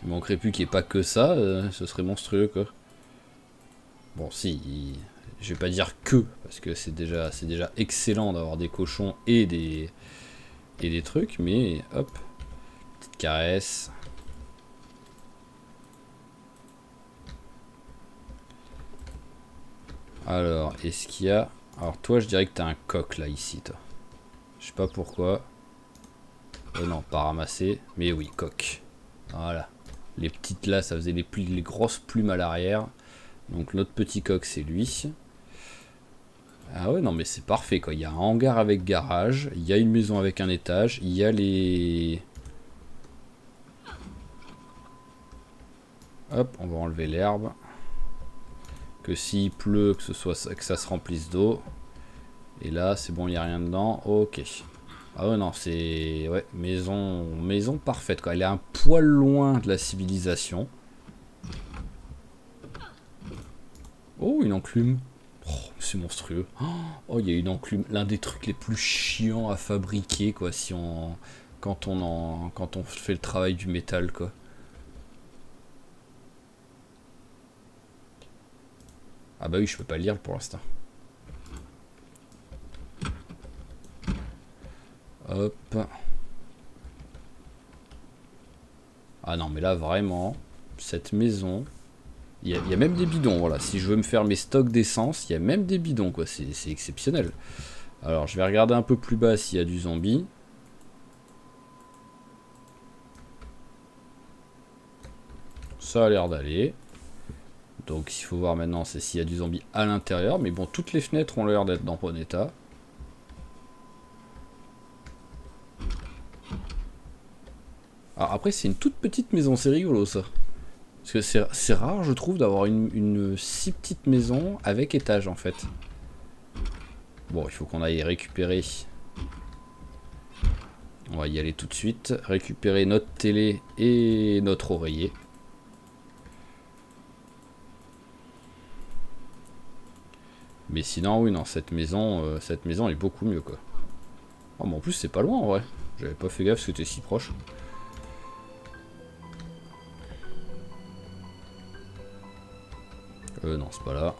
Speaker 1: Il manquerait plus qu'il n'y ait pas que ça, ce serait monstrueux, quoi. Bon, si, je vais pas dire que, parce que c'est déjà excellent d'avoir des cochons et des trucs, mais hop, petite caresse. Alors, est-ce qu'il y a... Alors toi, je dirais que t'as un coq là, ici, toi. Je sais pas pourquoi. Non, pas ramasser, mais oui, coq. Voilà. Les petites là, ça faisait les grosses plumes à l'arrière. Donc notre petit coq, c'est lui. Ah ouais, non mais c'est parfait quoi. Il y a un hangar avec garage, il y a une maison avec un étage, il y a les... Hop, on va enlever l'herbe. Que s'il pleut, que ça se remplisse d'eau. Et là, c'est bon, il n'y a rien dedans. Ok. Ah ouais, non, c'est... Ouais, maison parfaite quoi. Elle est un poil loin de la civilisation. Oh, une enclume. Oh, c'est monstrueux. Oh, il y a une enclume. L'un des trucs les plus chiants à fabriquer, quoi, si on... Quand on fait le travail du métal, quoi. Ah bah oui, je peux pas le lire pour l'instant. Hop. Ah non, mais là, vraiment, cette maison... Il y a même des bidons, voilà. Si je veux me faire mes stocks d'essence, il y a même des bidons, quoi. C'est exceptionnel. Alors, je vais regarder un peu plus bas s'il y a du zombie. Ça a l'air d'aller. Donc, il faut voir maintenant, c'est s'il y a du zombie à l'intérieur. Mais bon, toutes les fenêtres ont l'air d'être dans bon état. Alors, après, c'est une toute petite maison. C'est rigolo, ça. Parce que c'est rare, je trouve, d'avoir une si petite maison avec étage, en fait. Bon, il faut qu'on aille récupérer. On va y aller tout de suite. Récupérer notre télé et notre oreiller. Mais sinon, oui, non, cette maison est beaucoup mieux, quoi. Oh, mais en plus, c'est pas loin, en vrai. J'avais pas fait gaffe parce que c'était si proche. Non, c'est pas là.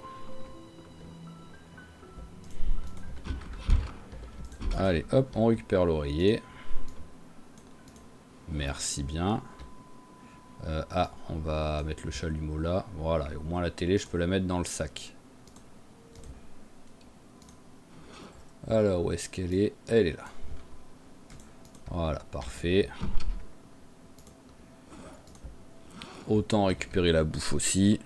Speaker 1: Allez, hop, on récupère l'oreiller. Merci bien. Ah, on va mettre le chalumeau là. Voilà, et au moins la télé, je peux la mettre dans le sac. Alors, où est-ce qu'elle est? Elle est là. Voilà, parfait. Autant récupérer la bouffe aussi.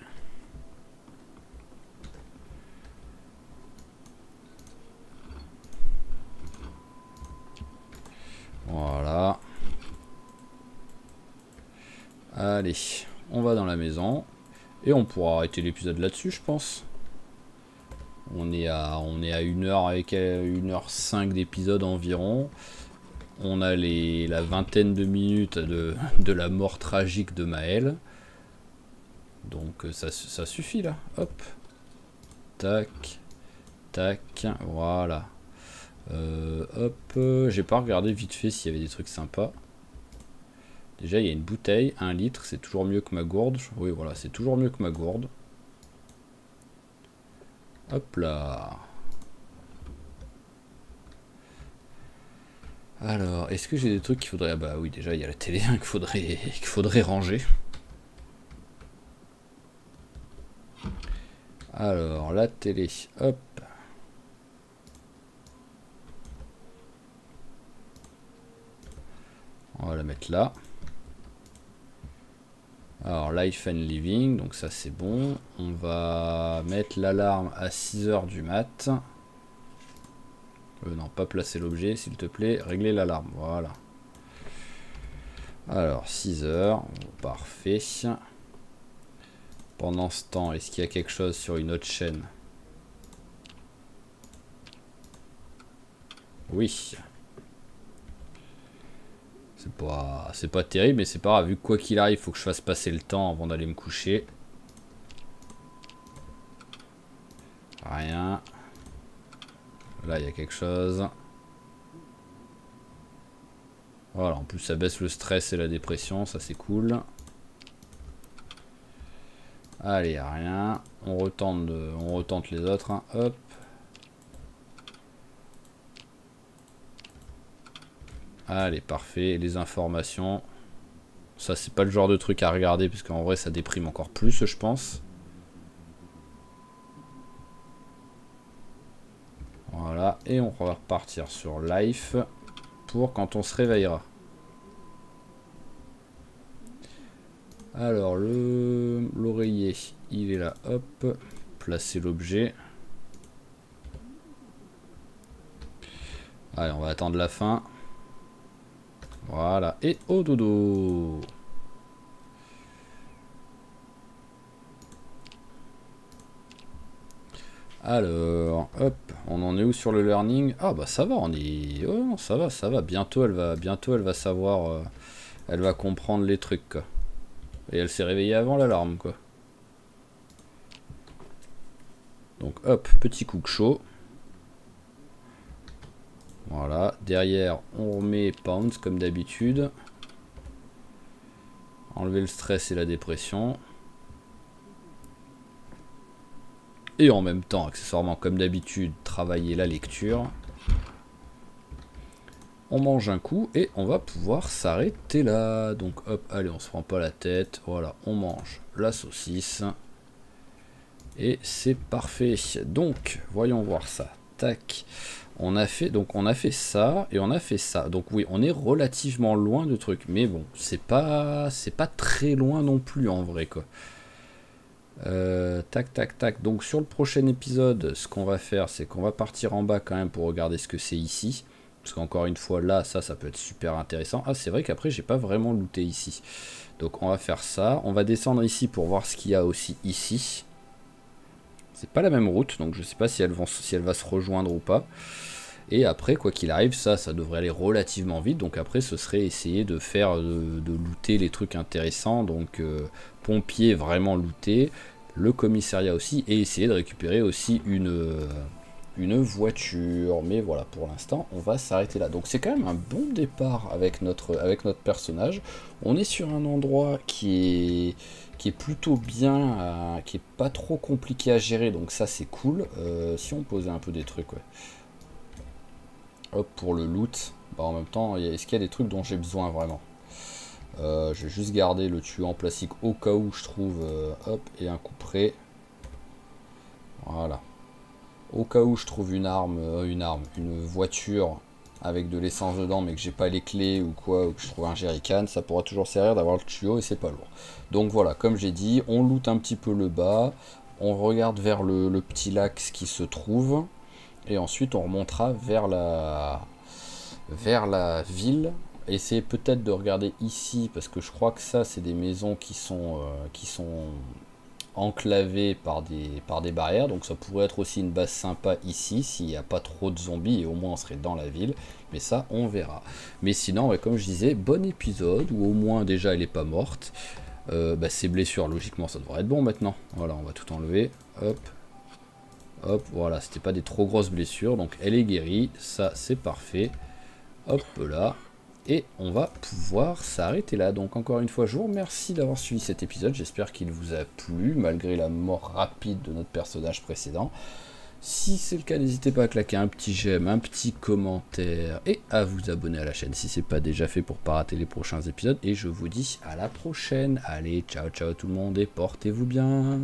Speaker 1: Voilà. Allez, on va dans la maison. Et on pourra arrêter l'épisode là-dessus, je pense. On est à 1 heure avec 1h05 d'épisode environ. on a la vingtaine de minutes de la mort tragique de Maël. Donc ça suffit là. Hop. Tac. Tac. Voilà. Hop. J'ai pas regardé vite fait s'il y avait des trucs sympas. Déjà, il y a une bouteille, 1 litre, c'est toujours mieux que ma gourde. Oui, voilà, c'est toujours mieux que ma gourde. Hop là. Alors, est-ce que j'ai des trucs qu'il faudrait... Ah bah oui, déjà, il y a la télé qu'il faudrait ranger. Alors, la télé, hop. On va la mettre là. Alors, Life and Living, donc ça c'est bon. On va mettre l'alarme à 6 h du mat. Non, pas placer l'objet, s'il te plaît. Régler l'alarme, voilà. Alors, 6 h, parfait. Pendant ce temps, est-ce qu'il y a quelque chose sur une autre chaîne? Oui. C'est pas terrible, mais c'est pas grave. Vu que quoi qu'il arrive, il faut que je fasse passer le temps avant d'aller me coucher. Rien. Là, il y a quelque chose. Voilà, en plus ça baisse le stress et la dépression, ça c'est cool. Allez, rien. On retente les autres. Hein. Hop. Allez, parfait. Les informations. Ça, c'est pas le genre de truc à regarder, parce qu'en vrai, ça déprime encore plus, je pense. Voilà. Et on va repartir sur Life pour quand on se réveillera. Alors, l'oreiller, il est là. Hop. Placer l'objet. Allez, on va attendre la fin. Voilà, et au dodo. Alors, hop, on en est où sur le learning? Ah bah ça va, on est... Oh non, ça va. Bientôt elle va savoir... elle va comprendre les trucs, quoi. Et elle s'est réveillée avant l'alarme, quoi. Donc hop, petit coup chaud. Voilà, derrière on remet Pounds comme d'habitude. Enlever le stress et la dépression. Et en même temps, accessoirement comme d'habitude, travailler la lecture. On mange un coup et on va pouvoir s'arrêter là. Donc hop, allez, on se prend pas la tête. Voilà, on mange la saucisse. Et c'est parfait. Donc, voyons voir ça. Tac. On a fait ça et on a fait ça. Donc oui, on est relativement loin de trucs, mais bon, c'est pas très loin non plus en vrai, quoi. Tac tac tac. Donc sur le prochain épisode, ce qu'on va faire, c'est qu'on va partir en bas quand même pour regarder ce que c'est ici, parce qu'encore une fois là, ça peut être super intéressant. Ah, c'est vrai qu'après j'ai pas vraiment looté ici, donc on va faire ça. On va descendre ici pour voir ce qu'il y a aussi ici. C'est pas la même route, donc je sais pas si elle va se rejoindre ou pas. Et après, quoi qu'il arrive, ça devrait aller relativement vite. Donc après, ce serait essayer de faire, de looter les trucs intéressants. Donc pompier vraiment looter, le commissariat aussi, et essayer de récupérer aussi une voiture. Mais voilà, pour l'instant, on va s'arrêter là. Donc c'est quand même un bon départ avec notre personnage. On est sur un endroit qui est plutôt bien, qui est pas trop compliqué à gérer. Donc ça, c'est cool. Si on posait un peu des trucs, ouais. Hop, pour le loot, bah en même temps, est-ce qu'il y a des trucs dont j'ai besoin vraiment? Je vais juste garder le tuyau en plastique au cas où je trouve, hop, et un couperet. Voilà. Au cas où je trouve une voiture avec de l'essence dedans, mais que j'ai pas les clés ou quoi, ou que je trouve un jerrycan, ça pourra toujours servir d'avoir le tuyau et c'est pas lourd. Donc voilà, comme j'ai dit, on loot un petit peu le bas, on regarde vers le petit lac ce qui se trouve. Et ensuite on remontera vers la ville. Essayez peut-être de regarder ici, parce que je crois que ça c'est des maisons qui sont enclavée par des barrières, donc ça pourrait être aussi une base sympa ici, s'il n'y a pas trop de zombies, et au moins on serait dans la ville, mais ça on verra. Mais sinon, ouais, comme je disais, bon épisode, où au moins déjà elle est pas morte. Ses blessures, logiquement ça devrait être bon maintenant. Voilà, on va tout enlever, hop, hop, voilà, c'était pas des trop grosses blessures, donc elle est guérie, ça c'est parfait. Hop là, et on va pouvoir s'arrêter là. Donc encore une fois, je vous remercie d'avoir suivi cet épisode, j'espère qu'il vous a plu, malgré la mort rapide de notre personnage précédent. Si c'est le cas, n'hésitez pas à claquer un petit j'aime, un petit commentaire, et à vous abonner à la chaîne si c'est pas déjà fait pour pas rater les prochains épisodes. Et je vous dis à la prochaine. Allez, ciao ciao tout le monde, et portez-vous bien.